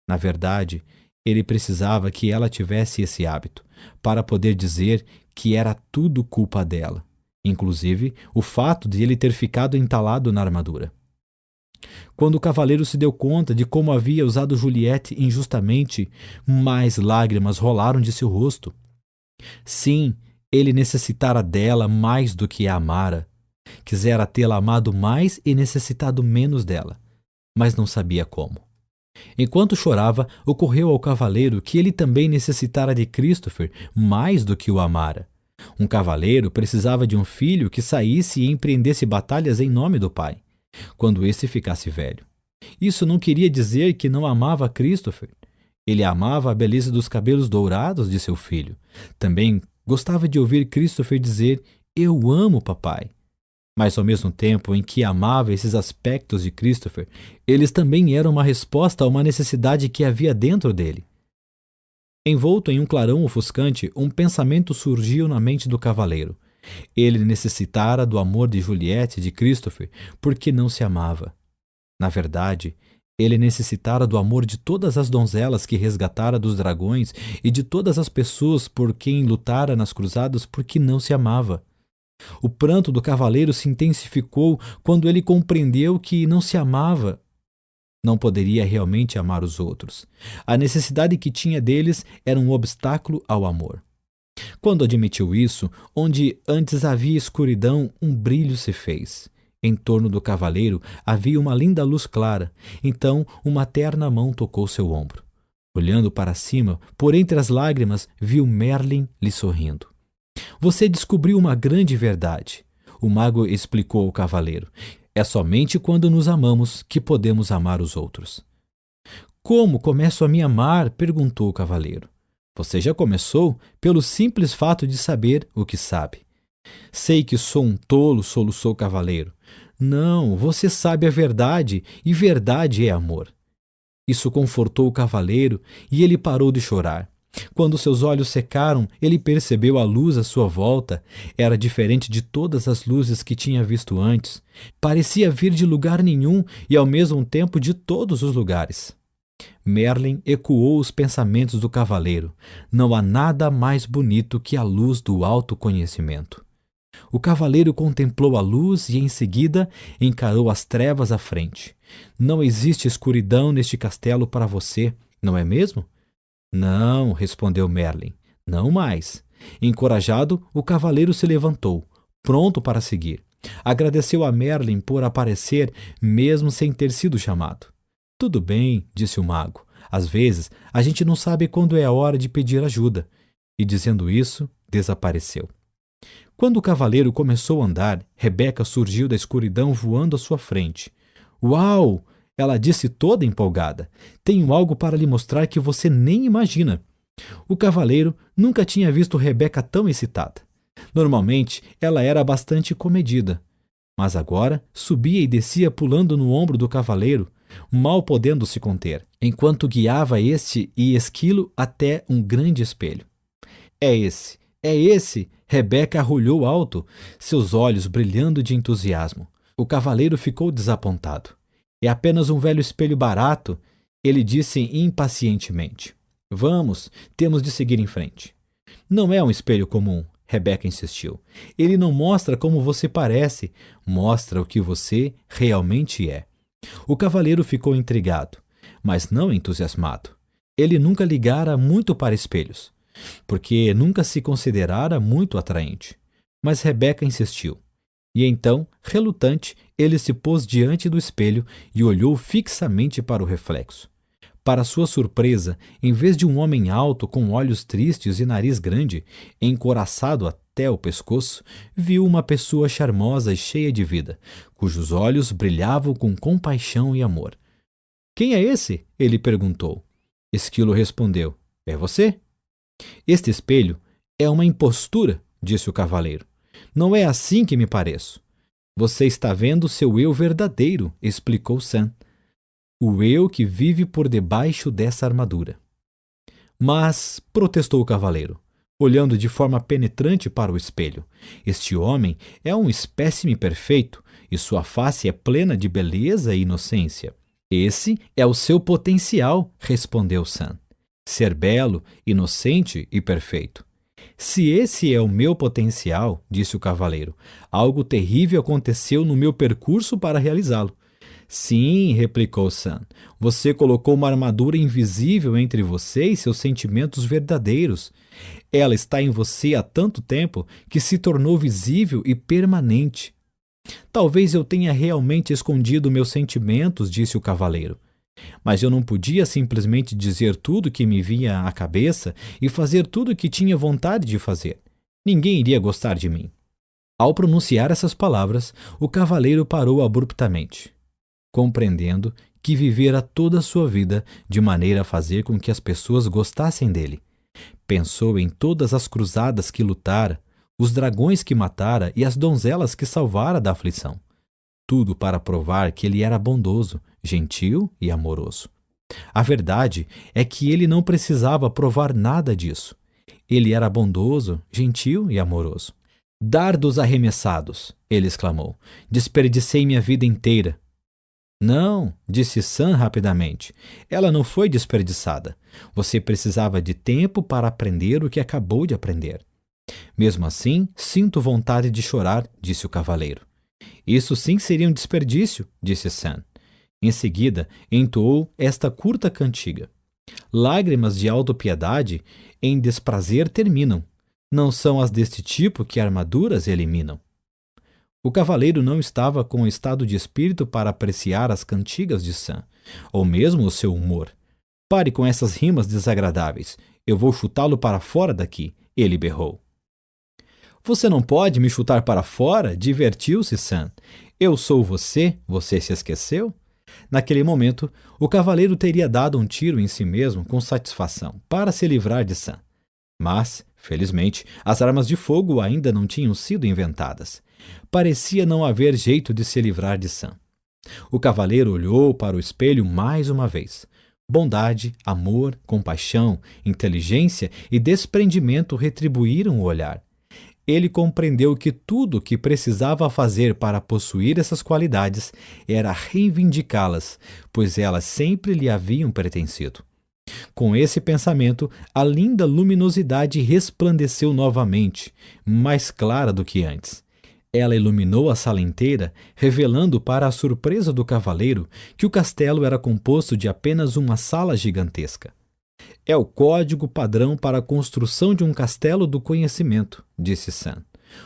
A: Na verdade, ele precisava que ela tivesse esse hábito, para poder dizer que era tudo culpa dela, inclusive o fato de ele ter ficado entalado na armadura. Quando o cavaleiro se deu conta de como havia usado Juliette injustamente, mais lágrimas rolaram de seu rosto. Sim, ele necessitara dela mais do que a amara. Quisera tê-la amado mais e necessitado menos dela, mas não sabia como. Enquanto chorava, ocorreu ao cavaleiro que ele também necessitara de Christopher mais do que o amara. Um cavaleiro precisava de um filho que saísse e empreendesse batalhas em nome do pai, quando esse ficasse velho. Isso não queria dizer que não amava Christopher. Ele amava a beleza dos cabelos dourados de seu filho. Também gostava de ouvir Christopher dizer: "Eu amo papai." Mas ao mesmo tempo em que amava esses aspectos de Christopher, eles também eram uma resposta a uma necessidade que havia dentro dele. Envolto em um clarão ofuscante, um pensamento surgiu na mente do cavaleiro. Ele necessitara do amor de Juliette e de Christopher porque não se amava. Na verdade, ele necessitara do amor de todas as donzelas que resgatara dos dragões e de todas as pessoas por quem lutara nas cruzadas porque não se amava. O pranto do cavaleiro se intensificou quando ele compreendeu que não se amava. Não poderia realmente amar os outros. A necessidade que tinha deles era um obstáculo ao amor. Quando admitiu isso, onde antes havia escuridão, um brilho se fez. Em torno do cavaleiro havia uma linda luz clara. Então uma terna mão tocou seu ombro. Olhando para cima, por entre as lágrimas, viu Merlin lhe sorrindo. Você descobriu uma grande verdade, o mago explicou ao cavaleiro. É somente quando nos amamos que podemos amar os outros. Como começo a me amar? Perguntou o cavaleiro. Você já começou pelo simples fato de saber o que sabe. Sei que sou um tolo, soluçou o cavaleiro. Não, você sabe a verdade, e verdade é amor. Isso confortou o cavaleiro e ele parou de chorar. Quando seus olhos secaram, ele percebeu a luz à sua volta. Era diferente de todas as luzes que tinha visto antes. Parecia vir de lugar nenhum e ao mesmo tempo de todos os lugares. Merlin ecoou os pensamentos do cavaleiro. Não há nada mais bonito que a luz do autoconhecimento. O cavaleiro contemplou a luz e em seguida encarou as trevas à frente. Não existe escuridão neste castelo para você, não é mesmo? Não, respondeu Merlin, não mais. Encorajado, o cavaleiro se levantou, pronto para seguir. Agradeceu a Merlin por aparecer, mesmo sem ter sido chamado. Tudo bem, disse o mago. Às vezes, a gente não sabe quando é a hora de pedir ajuda. E dizendo isso, desapareceu. Quando o cavaleiro começou a andar, Rebeca surgiu da escuridão voando à sua frente. Uau! Ela disse toda empolgada. Tenho algo para lhe mostrar que você nem imagina. O cavaleiro nunca tinha visto Rebeca tão excitada. Normalmente, ela era bastante comedida. Mas agora subia e descia pulando no ombro do cavaleiro, mal podendo se conter, enquanto guiava este e esquilo até um grande espelho. É esse, É esse! Rebeca arrulhou alto, seus olhos brilhando de entusiasmo. O cavaleiro ficou desapontado. É apenas um velho espelho barato, ele disse impacientemente. Vamos, temos de seguir em frente. Não é um espelho comum, Rebeca insistiu. Ele não mostra como você parece, mostra o que você realmente é. O cavaleiro ficou intrigado, mas não entusiasmado. Ele nunca ligara muito para espelhos, porque nunca se considerara muito atraente. Mas Rebeca insistiu. E então, relutante, ele se pôs diante do espelho e olhou fixamente para o reflexo. Para sua surpresa, em vez de um homem alto com olhos tristes e nariz grande, encoraçado até o pescoço, viu uma pessoa charmosa e cheia de vida, cujos olhos brilhavam com compaixão e amor. Quem é esse? Ele perguntou. Esquilo respondeu. É você? Este espelho é uma impostura, disse o cavaleiro. Não é assim que me pareço. Você está vendo seu eu verdadeiro, explicou Sam. O eu que vive por debaixo dessa armadura. Mas, protestou o cavaleiro, olhando de forma penetrante para o espelho, este homem é um espécime perfeito e sua face é plena de beleza e inocência. Esse é o seu potencial, respondeu Sam. Ser belo, inocente e perfeito. Se esse é o meu potencial, disse o cavaleiro, algo terrível aconteceu no meu percurso para realizá-lo. Sim, replicou Sam, você colocou uma armadura invisível entre você e seus sentimentos verdadeiros. Ela está em você há tanto tempo que se tornou visível e permanente. Talvez eu tenha realmente escondido meus sentimentos, disse o cavaleiro. Mas eu não podia simplesmente dizer tudo que me vinha à cabeça e fazer tudo o que tinha vontade de fazer. Ninguém iria gostar de mim. Ao pronunciar essas palavras, o cavaleiro parou abruptamente, compreendendo que vivera toda a sua vida de maneira a fazer com que as pessoas gostassem dele. Pensou em todas as cruzadas que lutara, os dragões que matara e as donzelas que salvara da aflição. Tudo para provar que ele era bondoso, gentil e amoroso. A verdade é que ele não precisava provar nada disso. Ele era bondoso, gentil e amoroso. Dardos arremessados, ele exclamou. Desperdicei minha vida inteira. Não, disse Sam rapidamente. Ela não foi desperdiçada. Você precisava de tempo para aprender o que acabou de aprender. Mesmo assim, sinto vontade de chorar, disse o cavaleiro. Isso sim seria um desperdício, disse Sam. Em seguida, entoou esta curta cantiga. Lágrimas de autopiedade em desprazer terminam. Não são as deste tipo que armaduras eliminam. O cavaleiro não estava com estado de espírito para apreciar as cantigas de Sam, ou mesmo o seu humor. Pare com essas rimas desagradáveis. Eu vou chutá-lo para fora daqui, ele berrou. Você não pode me chutar para fora? Divertiu-se Sam. Eu sou você, você se esqueceu? Naquele momento, o cavaleiro teria dado um tiro em si mesmo com satisfação, para se livrar de Sam. Mas, felizmente, as armas de fogo ainda não tinham sido inventadas. Parecia não haver jeito de se livrar de Sam. O cavaleiro olhou para o espelho mais uma vez. Bondade, amor, compaixão, inteligência e desprendimento retribuíram o olhar. Ele compreendeu que tudo o que precisava fazer para possuir essas qualidades era reivindicá-las, pois elas sempre lhe haviam pertencido. Com esse pensamento, a linda luminosidade resplandeceu novamente, mais clara do que antes. Ela iluminou a sala inteira, revelando para a surpresa do cavaleiro que o castelo era composto de apenas uma sala gigantesca. É o código padrão para a construção de um castelo do conhecimento, disse Sam.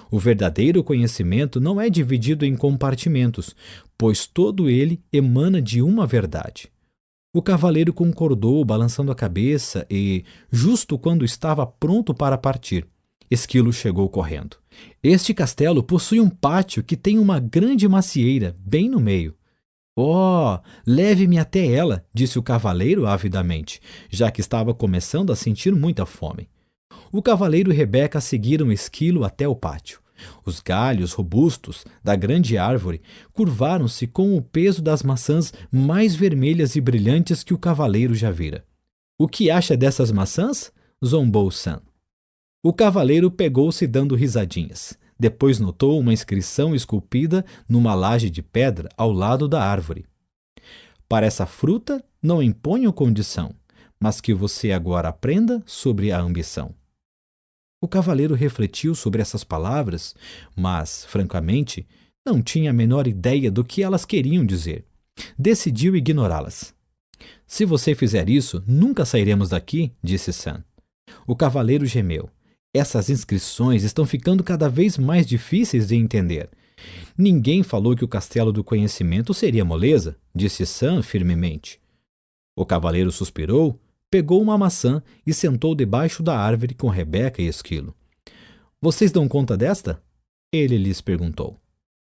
A: O verdadeiro conhecimento não é dividido em compartimentos, pois todo ele emana de uma verdade. O cavaleiro concordou, balançando a cabeça e, justo quando estava pronto para partir, Esquilo chegou correndo. Este castelo possui um pátio que tem uma grande macieira bem no meio. Oh, leve-me até ela, disse o cavaleiro avidamente, já que estava começando a sentir muita fome. O cavaleiro e Rebeca seguiram Esquilo até o pátio. Os galhos robustos da grande árvore curvaram-se com o peso das maçãs mais vermelhas e brilhantes que o cavaleiro já vira. O que acha dessas maçãs? Zombou Sam. O cavaleiro pegou-se dando risadinhas. Depois notou uma inscrição esculpida numa laje de pedra ao lado da árvore. Para essa fruta não imponho condição, mas que você agora aprenda sobre a ambição. O cavaleiro refletiu sobre essas palavras, mas, francamente, não tinha a menor ideia do que elas queriam dizer. Decidiu ignorá-las. Se você fizer isso, nunca sairemos daqui, disse Sam. O cavaleiro gemeu. Essas inscrições estão ficando cada vez mais difíceis de entender. Ninguém falou que o castelo do conhecimento seria moleza, disse Sam firmemente. O cavaleiro suspirou, pegou uma maçã e sentou debaixo da árvore com Rebeca e Esquilo. Vocês dão conta desta? Ele lhes perguntou.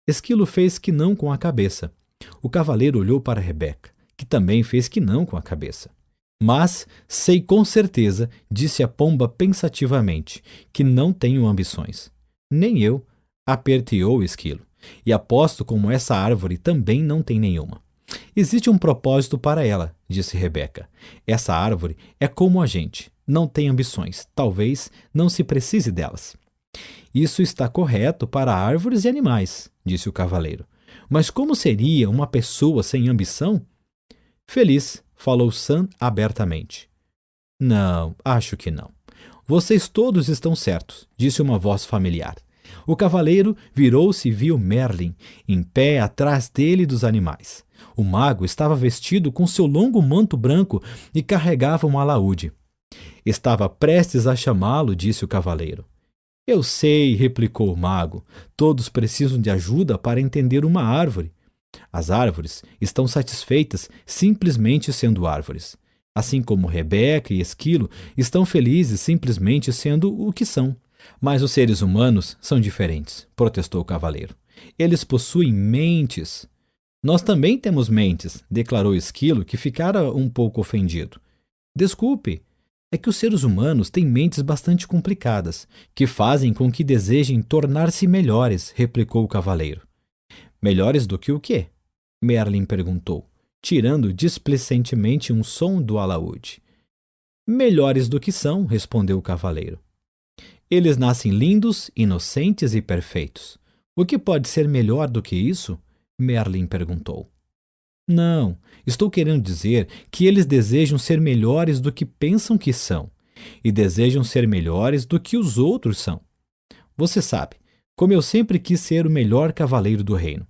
A: Esquilo fez que não com a cabeça. O cavaleiro olhou para Rebeca, que também fez que não com a cabeça. Mas sei com certeza, disse a pomba pensativamente, que não tenho ambições. Nem eu, aperteou o Esquilo, e aposto como essa árvore também não tem nenhuma. Existe um propósito para ela, disse Rebeca. Essa árvore é como a gente, não tem ambições, talvez não se precise delas. Isso está correto para árvores e animais, disse o cavaleiro. Mas como seria uma pessoa sem ambição? Feliz, falou Sam abertamente. Não, acho que não. Vocês todos estão certos, disse uma voz familiar. O cavaleiro virou-se e viu Merlin, em pé atrás dele e dos animais. O mago estava vestido com seu longo manto branco e carregava um alaúde. Estava prestes a chamá-lo, disse o cavaleiro. Eu sei, replicou o mago. Todos precisam de ajuda para entender uma árvore. As árvores estão satisfeitas simplesmente sendo árvores. Assim como Rebeca e Esquilo estão felizes simplesmente sendo o que são. Mas os seres humanos são diferentes, protestou o cavaleiro. Eles possuem mentes. Nós também temos mentes, declarou Esquilo, que ficara um pouco ofendido. Desculpe, é que os seres humanos têm mentes bastante complicadas, que fazem com que desejem tornar-se melhores, replicou o cavaleiro. Melhores do que o quê? Merlin perguntou, tirando displicentemente um som do alaúde. Melhores do que são, respondeu o cavaleiro. Eles nascem lindos, inocentes e perfeitos. O que pode ser melhor do que isso? Merlin perguntou. Não, estou querendo dizer que eles desejam ser melhores do que pensam que são, e desejam ser melhores do que os outros são. Você sabe, como eu sempre quis ser o melhor cavaleiro do reino.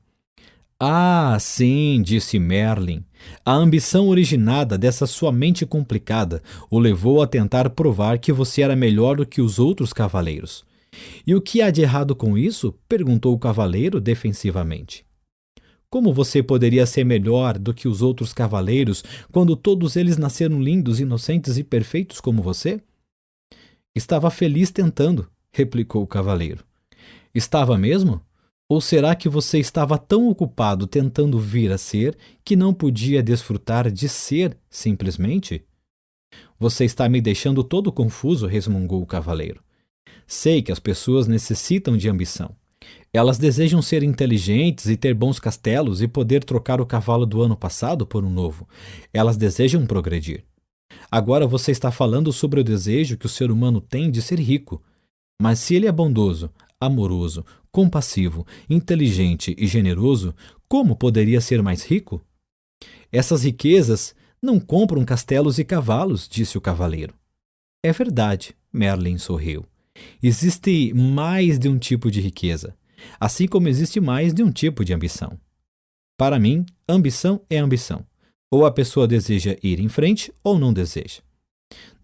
A: Ah, sim, disse Merlin. A ambição originada dessa sua mente complicada o levou a tentar provar que você era melhor do que os outros cavaleiros. E o que há de errado com isso? Perguntou o cavaleiro defensivamente. Como você poderia ser melhor do que os outros cavaleiros quando todos eles nasceram lindos, inocentes e perfeitos como você? Estava feliz tentando, replicou o cavaleiro. Estava mesmo? Ou será que você estava tão ocupado tentando vir a ser que não podia desfrutar de ser simplesmente? Você está me deixando todo confuso, resmungou o cavaleiro. Sei que as pessoas necessitam de ambição. Elas desejam ser inteligentes e ter bons castelos e poder trocar o cavalo do ano passado por um novo. Elas desejam progredir. Agora você está falando sobre o desejo que o ser humano tem de ser rico. Mas se ele é bondoso, amoroso, compassivo, inteligente e generoso, como poderia ser mais rico? Essas riquezas não compram castelos e cavalos, disse o cavaleiro. É verdade, Merlin sorriu. Existe mais de um tipo de riqueza, assim como existe mais de um tipo de ambição. Para mim, ambição é ambição. Ou a pessoa deseja ir em frente ou não deseja.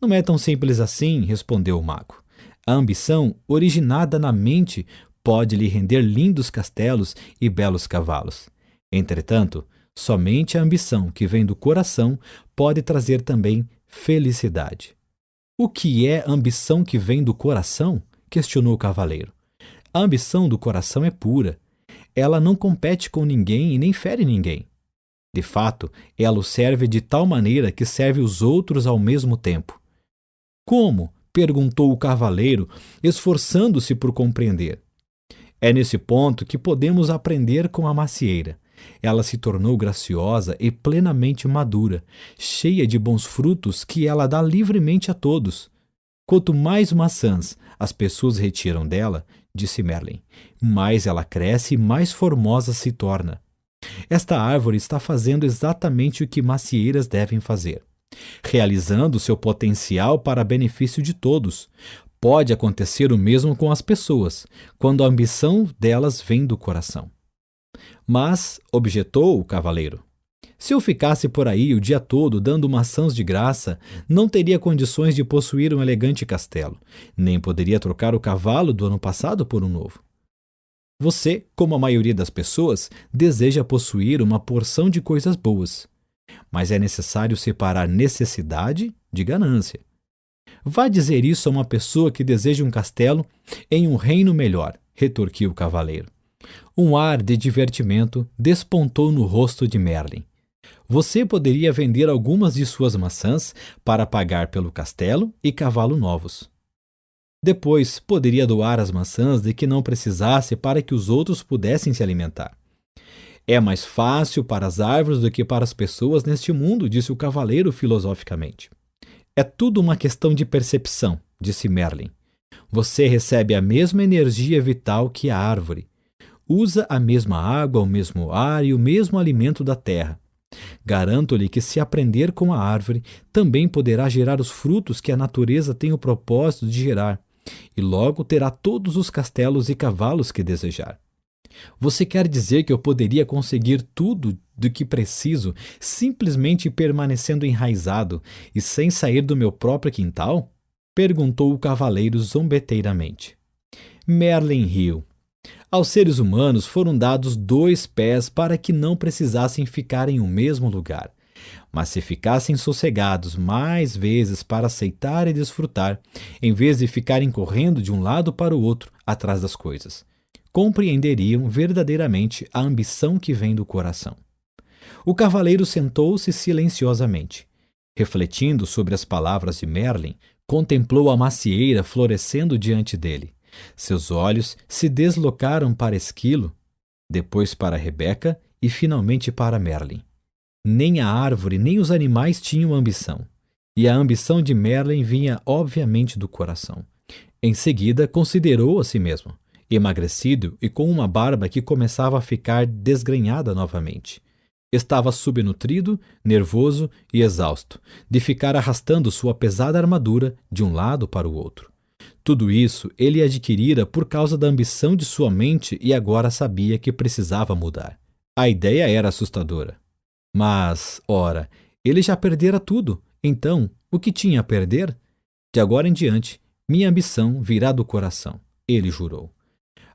A: Não é tão simples assim, respondeu o mago. A ambição, originada na mente, pode lhe render lindos castelos e belos cavalos. Entretanto, somente a ambição que vem do coração pode trazer também felicidade. O que é ambição que vem do coração? Questionou o cavaleiro. A ambição do coração é pura. Ela não compete com ninguém e nem fere ninguém. De fato, ela o serve de tal maneira que serve os outros ao mesmo tempo. Como? Perguntou o cavaleiro, esforçando-se por compreender. É nesse ponto que podemos aprender com a macieira. Ela se tornou graciosa e plenamente madura, cheia de bons frutos que ela dá livremente a todos. Quanto mais maçãs as pessoas retiram dela, disse Merlin, mais ela cresce e mais formosa se torna. Esta árvore está fazendo exatamente o que macieiras devem fazer, realizando seu potencial para benefício de todos. Pode acontecer o mesmo com as pessoas, quando a ambição delas vem do coração. Mas, objetou o cavaleiro, se eu ficasse por aí o dia todo dando maçãs de graça, não teria condições de possuir um elegante castelo, nem poderia trocar o cavalo do ano passado por um novo. Você, como a maioria das pessoas, deseja possuir uma porção de coisas boas, mas é necessário separar necessidade de ganância. Vá dizer isso a uma pessoa que deseja um castelo em um reino melhor, retorquiu o cavaleiro. Um ar de divertimento despontou no rosto de Merlin. Você poderia vender algumas de suas maçãs para pagar pelo castelo e cavalo novos. Depois, poderia doar as maçãs de que não precisasse para que os outros pudessem se alimentar. É mais fácil para as árvores do que para as pessoas neste mundo, disse o cavaleiro filosoficamente. É tudo uma questão de percepção, disse Merlin. Você recebe a mesma energia vital que a árvore. Usa a mesma água, o mesmo ar e o mesmo alimento da terra. Garanto-lhe que, se aprender com a árvore, também poderá gerar os frutos que a natureza tem o propósito de gerar, e logo terá todos os castelos e cavalos que desejar. Você quer dizer que eu poderia conseguir tudo do que preciso simplesmente permanecendo enraizado e sem sair do meu próprio quintal? Perguntou o cavaleiro zombeteiramente. Merlin riu. Aos seres humanos foram dados 2 pés para que não precisassem ficar em um mesmo lugar. Mas se ficassem sossegados mais vezes para aceitar e desfrutar, em vez de ficarem correndo de um lado para o outro atrás das coisas, compreenderiam verdadeiramente a ambição que vem do coração. O cavaleiro sentou-se silenciosamente. Refletindo sobre as palavras de Merlin, contemplou a macieira florescendo diante dele. Seus olhos se deslocaram para Esquilo, depois para Rebeca e finalmente para Merlin. Nem a árvore nem os animais tinham ambição, e a ambição de Merlin vinha obviamente do coração. Em seguida, considerou a si mesmo, emagrecido e com uma barba que começava a ficar desgrenhada novamente. Estava subnutrido, nervoso e exausto, de ficar arrastando sua pesada armadura de um lado para o outro. Tudo isso ele adquirira por causa da ambição de sua mente e agora sabia que precisava mudar. A ideia era assustadora. Mas, ora, ele já perdera tudo, então, o que tinha a perder? De agora em diante, minha ambição virá do coração, ele jurou.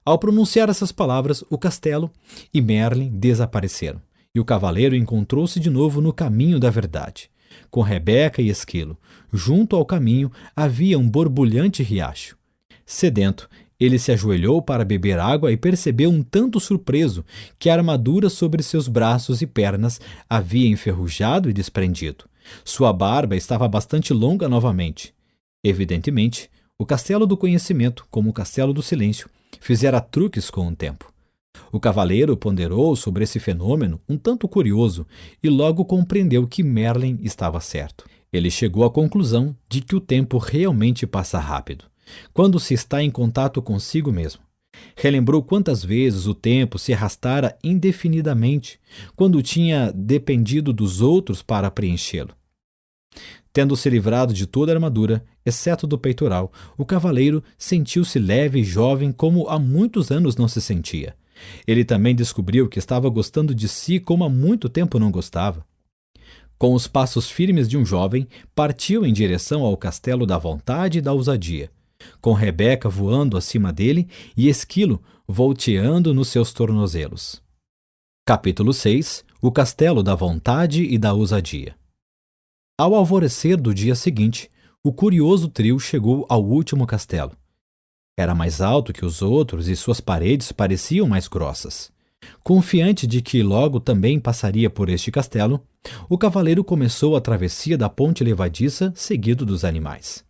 A: Ao pronunciar essas palavras, o castelo e Merlin desapareceram, e o cavaleiro encontrou-se de novo no caminho da verdade, com Rebeca e Esquilo. Junto ao caminho havia um borbulhante riacho. Sedento, ele se ajoelhou para beber água e percebeu um tanto surpreso que a armadura sobre seus braços e pernas havia enferrujado e desprendido. Sua barba estava bastante longa novamente. Evidentemente, o castelo do conhecimento, como o castelo do silêncio, fizera truques com o tempo. O cavaleiro ponderou sobre esse fenômeno um tanto curioso e logo compreendeu que Merlin estava certo. Ele chegou à conclusão de que o tempo realmente passa rápido, quando se está em contato consigo mesmo. Relembrou quantas vezes o tempo se arrastara indefinidamente, quando tinha dependido dos outros para preenchê-lo. Tendo se livrado de toda a armadura, exceto do peitoral, o cavaleiro sentiu-se leve e jovem como há muitos anos não se sentia. Ele também descobriu que estava gostando de si como há muito tempo não gostava. Com os passos firmes de um jovem, partiu em direção ao castelo da vontade e da ousadia, com Rebeca voando acima dele e Esquilo volteando nos seus tornozelos. Capítulo 6. O castelo da vontade e da ousadia. Ao alvorecer do dia seguinte, o curioso trio chegou ao último castelo. Era mais alto que os outros e suas paredes pareciam mais grossas. Confiante de que logo também passaria por este castelo, o cavaleiro começou a travessia da ponte levadiça, seguido dos animais.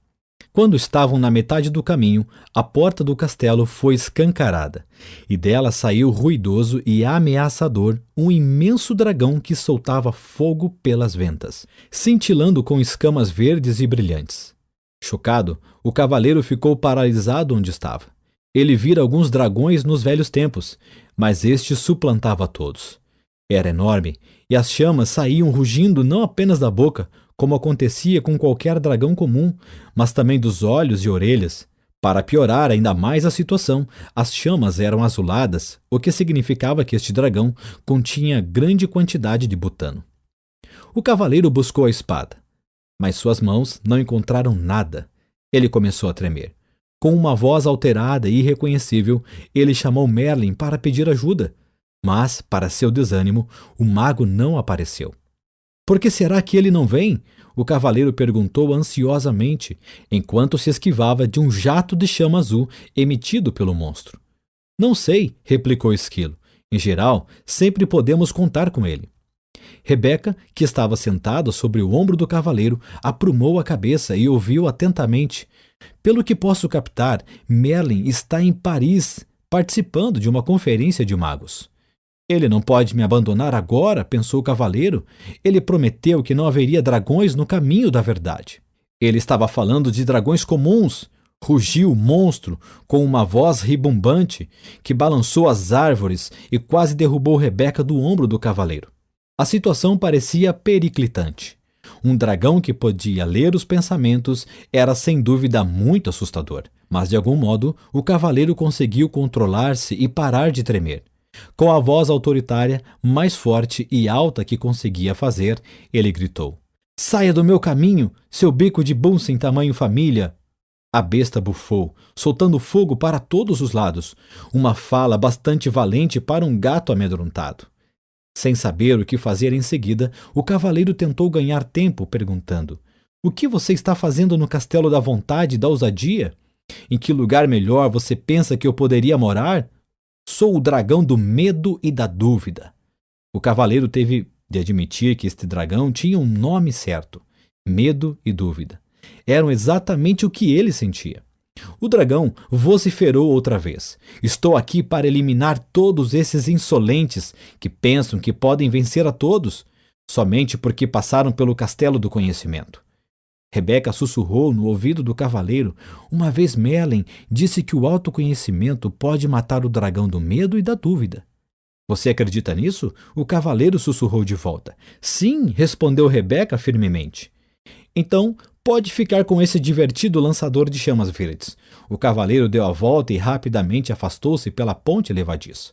A: Quando estavam na metade do caminho, a porta do castelo foi escancarada, e dela saiu ruidoso e ameaçador um imenso dragão que soltava fogo pelas ventas, cintilando com escamas verdes e brilhantes. Chocado, o cavaleiro ficou paralisado onde estava. Ele vira alguns dragões nos velhos tempos, mas este suplantava todos. Era enorme, e as chamas saíam rugindo não apenas da boca, como acontecia com qualquer dragão comum, mas também dos olhos e orelhas. Para piorar ainda mais a situação, as chamas eram azuladas, o que significava que este dragão continha grande quantidade de butano. O cavaleiro buscou a espada, mas suas mãos não encontraram nada. Ele começou a tremer. Com uma voz alterada e irreconhecível, ele chamou Merlin para pedir ajuda. Mas, para seu desânimo, o mago não apareceu. Por que será que ele não vem? O cavaleiro perguntou ansiosamente, enquanto se esquivava de um jato de chama azul emitido pelo monstro. Não sei, replicou o esquilo. Em geral, sempre podemos contar com ele. Rebeca, que estava sentada sobre o ombro do cavaleiro, aprumou a cabeça e ouviu atentamente. Pelo que posso captar, Merlin está em Paris, participando de uma conferência de magos. Ele não pode me abandonar agora, pensou o cavaleiro. Ele prometeu que não haveria dragões no caminho da verdade. Ele estava falando de dragões comuns. Rugiu o monstro com uma voz ribombante que balançou as árvores e quase derrubou Rebeca do ombro do cavaleiro. A situação parecia periclitante. Um dragão que podia ler os pensamentos era sem dúvida muito assustador, mas de algum modo o cavaleiro conseguiu controlar-se e parar de tremer. Com a voz autoritária, mais forte e alta que conseguia fazer, ele gritou: "Saia do meu caminho, seu bico de bum sem tamanho família!" A besta bufou, soltando fogo para todos os lados, uma fala bastante valente para um gato amedrontado. Sem saber o que fazer em seguida, o cavaleiro tentou ganhar tempo, perguntando: "O que você está fazendo no Castelo da Vontade e da Ousadia? Em que lugar melhor você pensa que eu poderia morar? Sou o dragão do medo e da dúvida." O cavaleiro teve de admitir que este dragão tinha um nome certo: medo e dúvida. Eram exatamente o que ele sentia. O dragão vociferou outra vez: "Estou aqui para eliminar todos esses insolentes que pensam que podem vencer a todos, somente porque passaram pelo castelo do conhecimento." Rebeca sussurrou no ouvido do cavaleiro: "Uma vez Merlin disse que o autoconhecimento pode matar o dragão do medo e da dúvida." "Você acredita nisso?" O cavaleiro sussurrou de volta. "Sim", respondeu Rebeca firmemente. "Então, pode ficar com esse divertido lançador de chamas verdes." O cavaleiro deu a volta e rapidamente afastou-se pela ponte levadiça.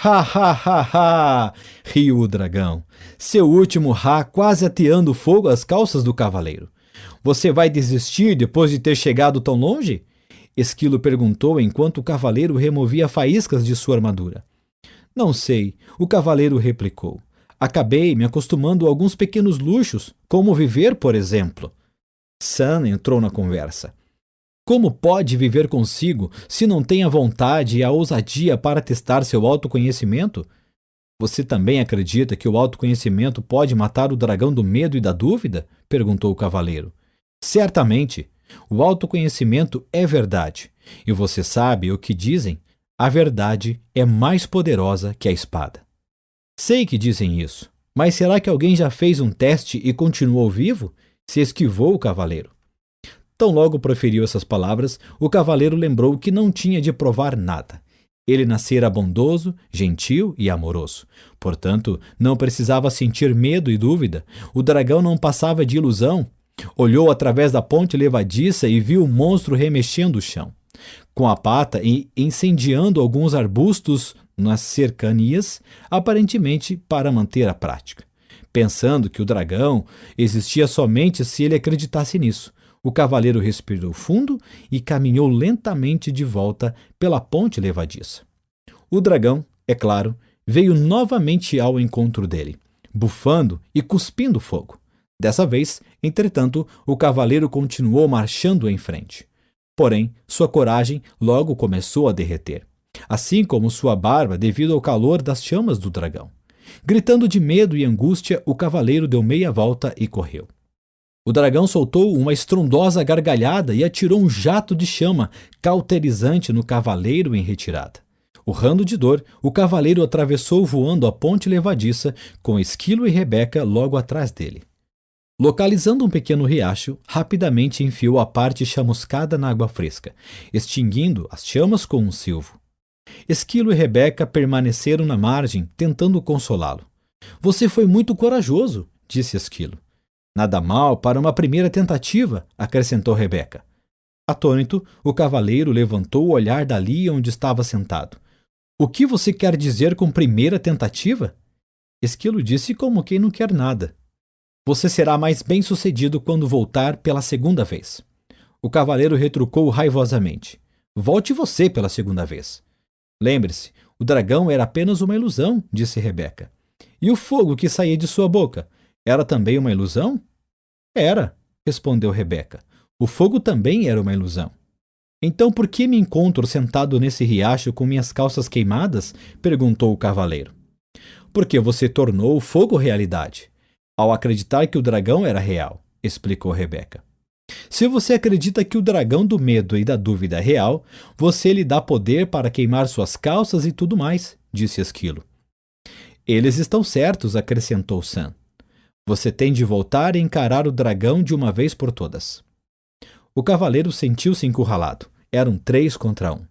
A: "Ha, ha, ha, ha!" riu o dragão. Seu último ha quase ateando fogo às calças do cavaleiro. "Você vai desistir depois de ter chegado tão longe?" Esquilo perguntou enquanto o cavaleiro removia faíscas de sua armadura. "Não sei", o cavaleiro replicou. "Acabei me acostumando a alguns pequenos luxos, como viver, por exemplo." Sam entrou na conversa. "Como pode viver consigo se não tem a vontade e a ousadia para testar seu autoconhecimento? Você também acredita que o autoconhecimento pode matar o dragão do medo e da dúvida?" perguntou o cavaleiro. "Certamente. O autoconhecimento é verdade. E você sabe o que dizem? A verdade é mais poderosa que a espada." "Sei que dizem isso, mas será que alguém já fez um teste e continuou vivo?" Se esquivou o cavaleiro. Tão logo proferiu essas palavras, o cavaleiro lembrou que não tinha de provar nada. Ele nascera bondoso, gentil e amoroso. Portanto, não precisava sentir medo e dúvida. O dragão não passava de ilusão. Olhou através da ponte levadiça e viu o monstro remexendo o chão, com a pata e incendiando alguns arbustos nas cercanias, aparentemente para manter a prática. Pensando que o dragão existia somente se ele acreditasse nisso, o cavaleiro respirou fundo e caminhou lentamente de volta pela ponte levadiça. O dragão, é claro, veio novamente ao encontro dele, bufando e cuspindo fogo. Dessa vez, entretanto, o cavaleiro continuou marchando em frente. Porém, sua coragem logo começou a derreter, assim como sua barba devido ao calor das chamas do dragão. Gritando de medo e angústia, o cavaleiro deu meia volta e correu. O dragão soltou uma estrondosa gargalhada e atirou um jato de chama cauterizante no cavaleiro em retirada. Urrando de dor, o cavaleiro atravessou voando a ponte levadiça, com Esquilo e Rebeca logo atrás dele. Localizando um pequeno riacho, rapidamente enfiou a parte chamuscada na água fresca, extinguindo as chamas com um silvo. Esquilo e Rebeca permaneceram na margem, tentando consolá-lo. Você foi muito corajoso, disse Esquilo. Nada mal para uma primeira tentativa, acrescentou Rebeca. Atônito, o cavaleiro levantou o olhar dali onde estava sentado. O que você quer dizer com primeira tentativa? Esquilo disse como quem não quer nada. Você será mais bem-sucedido quando voltar pela segunda vez. O cavaleiro retrucou raivosamente. Volte você pela segunda vez. Lembre-se, o dragão era apenas uma ilusão, disse Rebeca. E o fogo que saía de sua boca era também uma ilusão? Era, respondeu Rebeca. O fogo também era uma ilusão. Então por que me encontro sentado nesse riacho com minhas calças queimadas? Perguntou o cavaleiro. Porque você tornou o fogo realidade, ao acreditar que o dragão era real, explicou Rebeca. Se você acredita que o dragão do medo e da dúvida é real, você lhe dá poder para queimar suas calças e tudo mais, disse Esquilo. Eles estão certos, acrescentou Sam. Você tem de voltar e encarar o dragão de uma vez por todas. O cavaleiro sentiu-se encurralado. Eram 3 contra 1.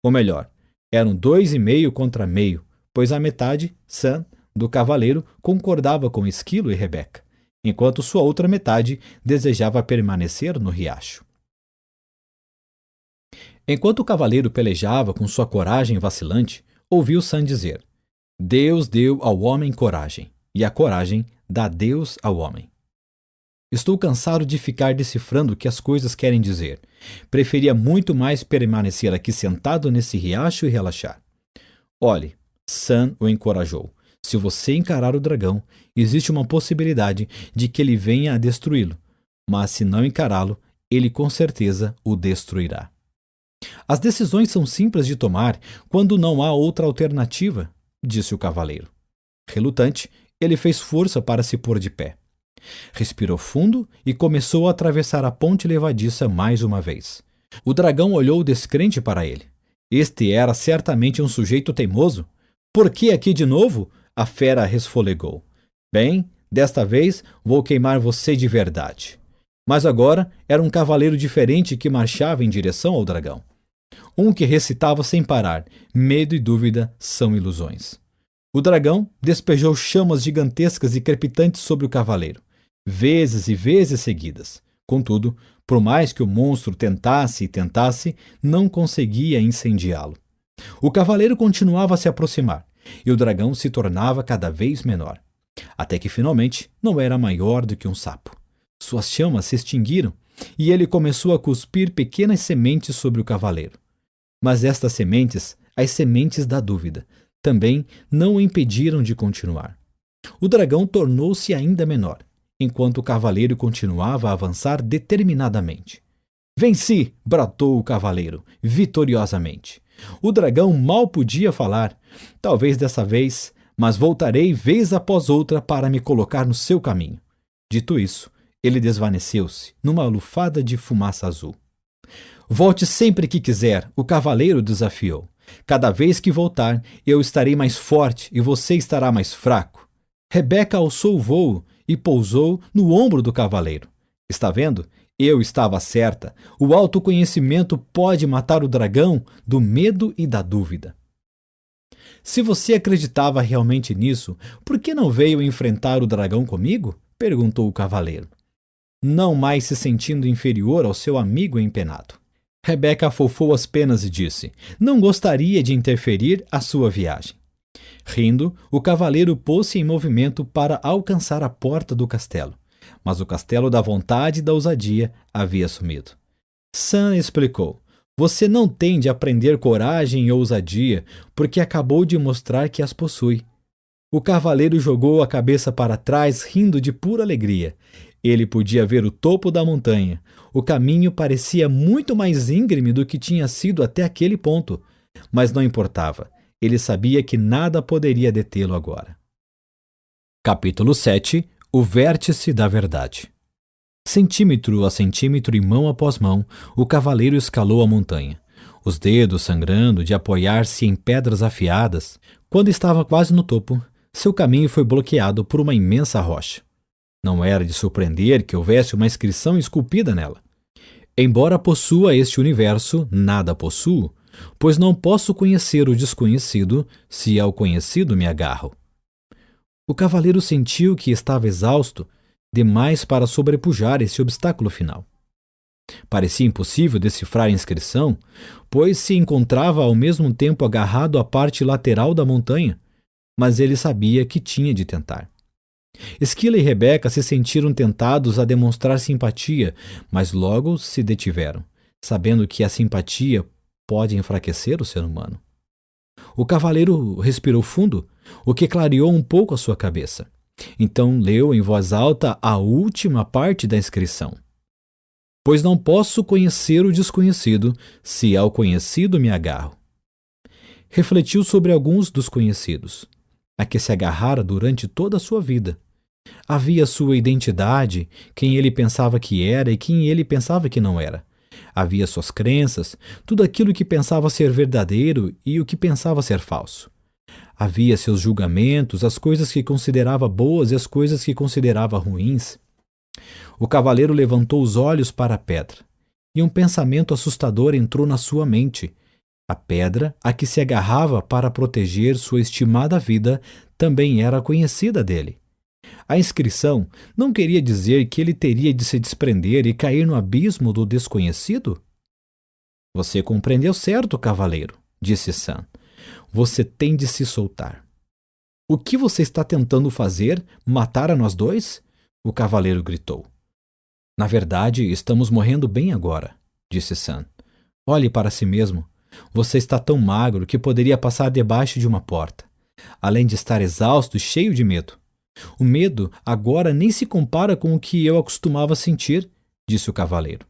A: Ou melhor, eram 2,5 contra meio, pois a metade, Sam, do cavaleiro concordava com Esquilo e Rebeca, enquanto sua outra metade desejava permanecer no riacho. Enquanto o cavaleiro pelejava com sua coragem vacilante, ouviu Sam dizer: Deus deu ao homem coragem, e a coragem dá Deus ao homem. Estou cansado de ficar decifrando o que as coisas querem dizer. Preferia muito mais permanecer aqui sentado nesse riacho e relaxar. Olhe, Sam o encorajou. Se você encarar o dragão, existe uma possibilidade de que ele venha a destruí-lo. Mas se não encará-lo, ele com certeza o destruirá. As decisões são simples de tomar quando não há outra alternativa, disse o cavaleiro. Relutante, ele fez força para se pôr de pé. Respirou fundo e começou a atravessar a ponte levadiça mais uma vez. O dragão olhou descrente para ele. Este era certamente um sujeito teimoso. Por que aqui de novo? A fera resfolegou. Bem, desta vez vou queimar você de verdade. Mas agora era um cavaleiro diferente que marchava em direção ao dragão. Um que recitava sem parar: medo e dúvida são ilusões. O dragão despejou chamas gigantescas e crepitantes sobre o cavaleiro, vezes e vezes seguidas. Contudo, por mais que o monstro tentasse e tentasse, não conseguia incendiá-lo. O cavaleiro continuava a se aproximar, e o dragão se tornava cada vez menor, até que finalmente não era maior do que um sapo. Suas chamas se extinguiram, e ele começou a cuspir pequenas sementes sobre o cavaleiro. Mas estas sementes, as sementes da dúvida, também não o impediram de continuar. O dragão tornou-se ainda menor, enquanto o cavaleiro continuava a avançar determinadamente. Venci! Bradou o cavaleiro, vitoriosamente. O dragão mal podia falar. Talvez dessa vez, mas voltarei vez após outra para me colocar no seu caminho. Dito isso, ele desvaneceu-se numa lufada de fumaça azul. Volte sempre que quiser, o cavaleiro desafiou. Cada vez que voltar, eu estarei mais forte e você estará mais fraco. Rebeca alçou o vôo e pousou no ombro do cavaleiro. Está vendo? Eu estava certa. O autoconhecimento pode matar o dragão do medo e da dúvida. Se você acreditava realmente nisso, por que não veio enfrentar o dragão comigo? Perguntou o cavaleiro, não mais se sentindo inferior ao seu amigo empenado. Rebeca afofou as penas e disse: não gostaria de interferir a sua viagem. Rindo, o cavaleiro pôs-se em movimento para alcançar a porta do castelo, mas o castelo da vontade e da ousadia havia sumido. Sam explicou: você não tem de aprender coragem e ousadia, porque acabou de mostrar que as possui. O cavaleiro jogou a cabeça para trás, rindo de pura alegria. Ele podia ver o topo da montanha. O caminho parecia muito mais íngreme do que tinha sido até aquele ponto, mas não importava. Ele sabia que nada poderia detê-lo agora. Capítulo 7. O vértice da verdade. Centímetro a centímetro e mão após mão, o cavaleiro escalou a montanha, os dedos sangrando de apoiar-se em pedras afiadas. Quando estava quase no topo, seu caminho foi bloqueado por uma imensa rocha. Não era de surpreender que houvesse uma inscrição esculpida nela. Embora possua este universo, nada possuo, pois não posso conhecer o desconhecido, se ao conhecido me agarro. O cavaleiro sentiu que estava exausto demais para sobrepujar esse obstáculo final. Parecia impossível decifrar a inscrição, pois se encontrava ao mesmo tempo agarrado à parte lateral da montanha, mas ele sabia que tinha de tentar. Esquila e Rebeca se sentiram tentados a demonstrar simpatia, mas logo se detiveram, sabendo que a simpatia pode enfraquecer o ser humano. O cavaleiro respirou fundo, o que clareou um pouco a sua cabeça. Então leu em voz alta a última parte da inscrição. Pois não posso conhecer o desconhecido, se ao conhecido me agarro. Refletiu sobre alguns dos conhecidos, a que se agarrara durante toda a sua vida. Havia sua identidade, quem ele pensava que era e quem ele pensava que não era. Havia suas crenças, tudo aquilo que pensava ser verdadeiro e o que pensava ser falso. Havia seus julgamentos, as coisas que considerava boas e as coisas que considerava ruins. O cavaleiro levantou os olhos para a pedra, e um pensamento assustador entrou na sua mente. A pedra a que se agarrava para proteger sua estimada vida também era conhecida dele. A inscrição não queria dizer que ele teria de se desprender e cair no abismo do desconhecido? Você compreendeu certo, cavaleiro, disse Sam. Você tem de se soltar. O que você está tentando fazer? Matar a nós dois? O cavaleiro gritou. Na verdade, estamos morrendo bem agora, disse Sam. Olhe para si mesmo. Você está tão magro que poderia passar debaixo de uma porta, além de estar exausto e cheio de medo. O medo agora nem se compara com o que eu acostumava sentir, disse o cavaleiro.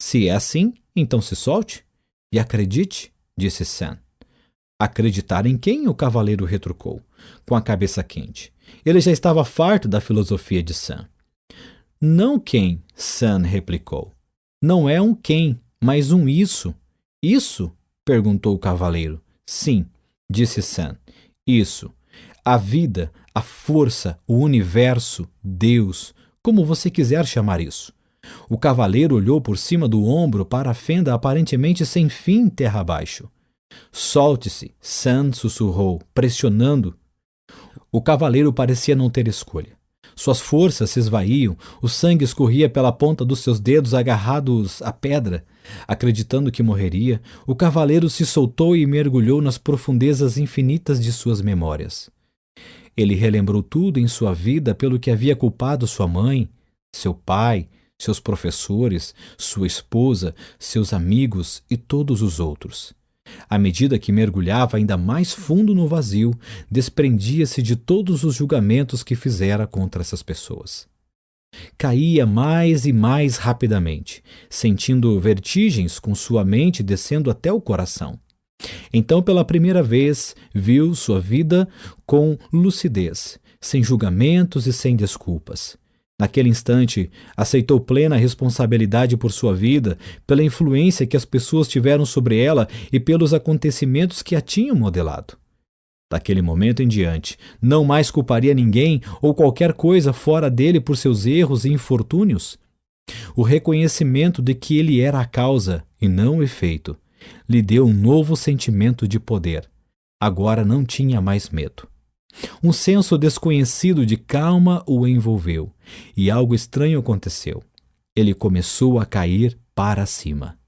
A: Se é assim, então se solte. E acredite, disse Sam. Acreditar em quem? O cavaleiro retrucou, com a cabeça quente. Ele já estava farto da filosofia de Sam. Não quem, Sam replicou. Não é um quem, mas um isso. Isso? Perguntou o cavaleiro. Sim, disse Sam. Isso. A vida, a força, o universo, Deus, como você quiser chamar isso. O cavaleiro olhou por cima do ombro para a fenda aparentemente sem fim terra abaixo. Solte-se, Sam sussurrou, pressionando. O cavaleiro parecia não ter escolha. Suas forças se esvaíam, o sangue escorria pela ponta dos seus dedos agarrados à pedra. Acreditando que morreria, o cavaleiro se soltou e mergulhou nas profundezas infinitas de suas memórias. Ele relembrou tudo em sua vida pelo que havia culpado sua mãe, seu pai, seus professores, sua esposa, seus amigos e todos os outros. À medida que mergulhava ainda mais fundo no vazio, desprendia-se de todos os julgamentos que fizera contra essas pessoas. Caía mais e mais rapidamente, sentindo vertigens com sua mente descendo até o coração. Então, pela primeira vez, viu sua vida com lucidez, sem julgamentos e sem desculpas. Naquele instante, aceitou plena responsabilidade por sua vida, pela influência que as pessoas tiveram sobre ela e pelos acontecimentos que a tinham modelado. Daquele momento em diante, não mais culparia ninguém ou qualquer coisa fora dele por seus erros e infortúnios. O reconhecimento de que ele era a causa e não o efeito lhe deu um novo sentimento de poder. Agora não tinha mais medo. Um senso desconhecido de calma o envolveu, e algo estranho aconteceu. Ele começou a cair para cima.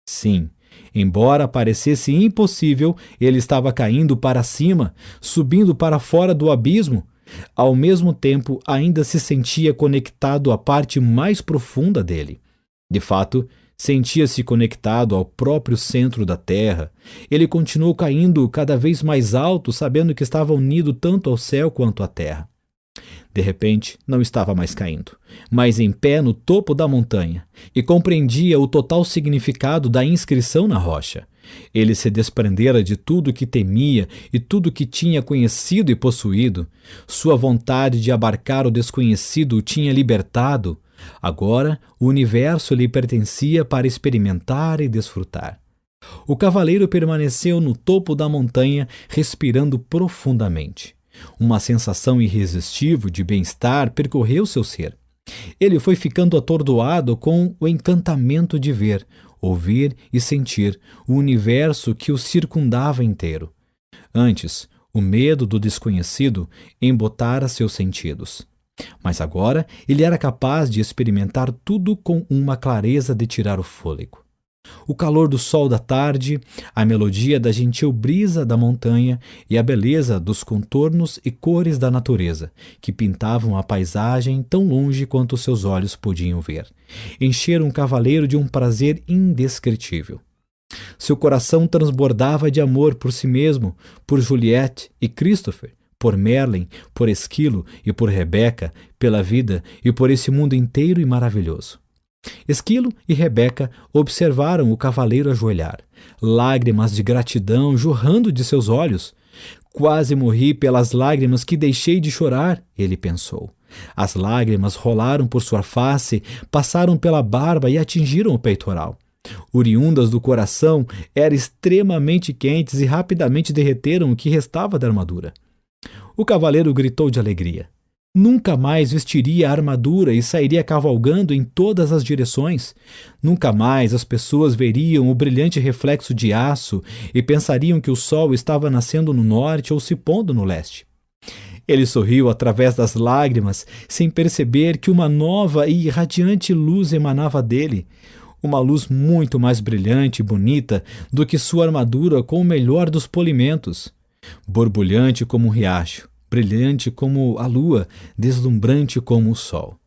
A: Sim, embora parecesse impossível, ele estava caindo para cima, subindo para fora do abismo. Ao mesmo tempo, ainda se sentia conectado à parte mais profunda dele. De fato, sentia-se conectado ao próprio centro da Terra. Ele continuou caindo cada vez mais alto, sabendo que estava unido tanto ao céu quanto à Terra. De repente, não estava mais caindo, mas em pé no topo da montanha, e compreendia o total significado da inscrição na rocha. Ele se desprendera de tudo que temia e tudo que tinha conhecido e possuído. Sua vontade de abarcar o desconhecido o tinha libertado. Agora, o universo lhe pertencia para experimentar e desfrutar. O cavaleiro permaneceu no topo da montanha, respirando profundamente. Uma sensação irresistível de bem-estar percorreu seu ser. Ele foi ficando atordoado com o encantamento de ver, ouvir e sentir o universo que o circundava inteiro. Antes, o medo do desconhecido embotara seus sentidos. Mas agora ele era capaz de experimentar tudo com uma clareza de tirar o fôlego. O calor do sol da tarde, a melodia da gentil brisa da montanha e a beleza dos contornos e cores da natureza, que pintavam a paisagem tão longe quanto seus olhos podiam ver, encheram o cavaleiro de um prazer indescritível. Seu coração transbordava de amor por si mesmo, por Juliette e Christopher, por Merlin, por Esquilo e por Rebeca, pela vida e por esse mundo inteiro e maravilhoso. Esquilo e Rebeca observaram o cavaleiro ajoelhar, lágrimas de gratidão jorrando de seus olhos. Quase morri pelas lágrimas que deixei de chorar, ele pensou. As lágrimas rolaram por sua face, passaram pela barba e atingiram o peitoral. Oriundas do coração, eram extremamente quentes e rapidamente derreteram o que restava da armadura. O cavaleiro gritou de alegria. Nunca mais vestiria a armadura e sairia cavalgando em todas as direções. Nunca mais as pessoas veriam o brilhante reflexo de aço e pensariam que o sol estava nascendo no norte ou se pondo no leste. Ele sorriu através das lágrimas, sem perceber que uma nova e radiante luz emanava dele. Uma luz muito mais brilhante e bonita do que sua armadura com o melhor dos polimentos. Borbulhante como um riacho, brilhante como a lua, deslumbrante como o sol.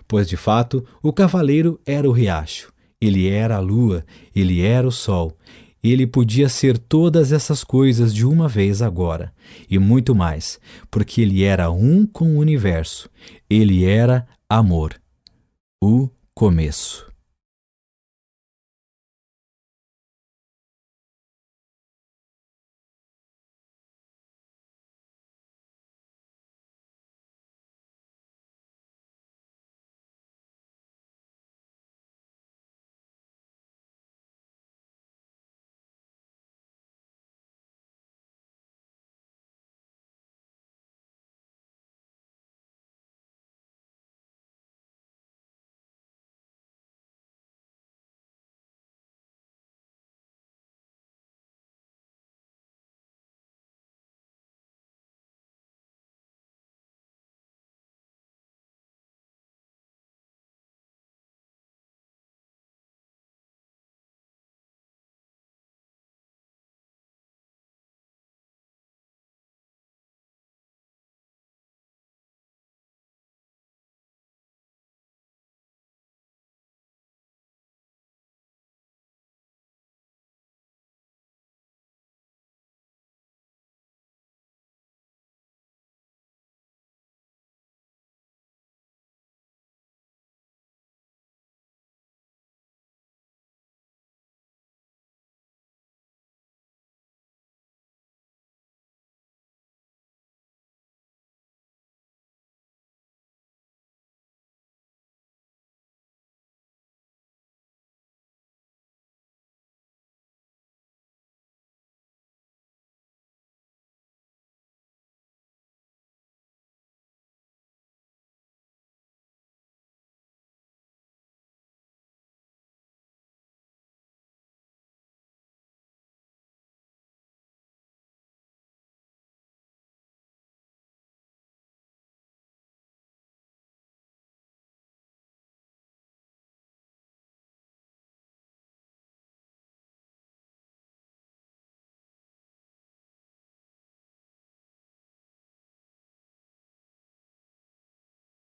A: Pois, de fato, o cavaleiro era o riacho, ele era a lua, ele era o sol. Ele podia ser todas essas coisas de uma vez agora, e muito mais, porque ele era um com o universo. Ele era amor. O começo.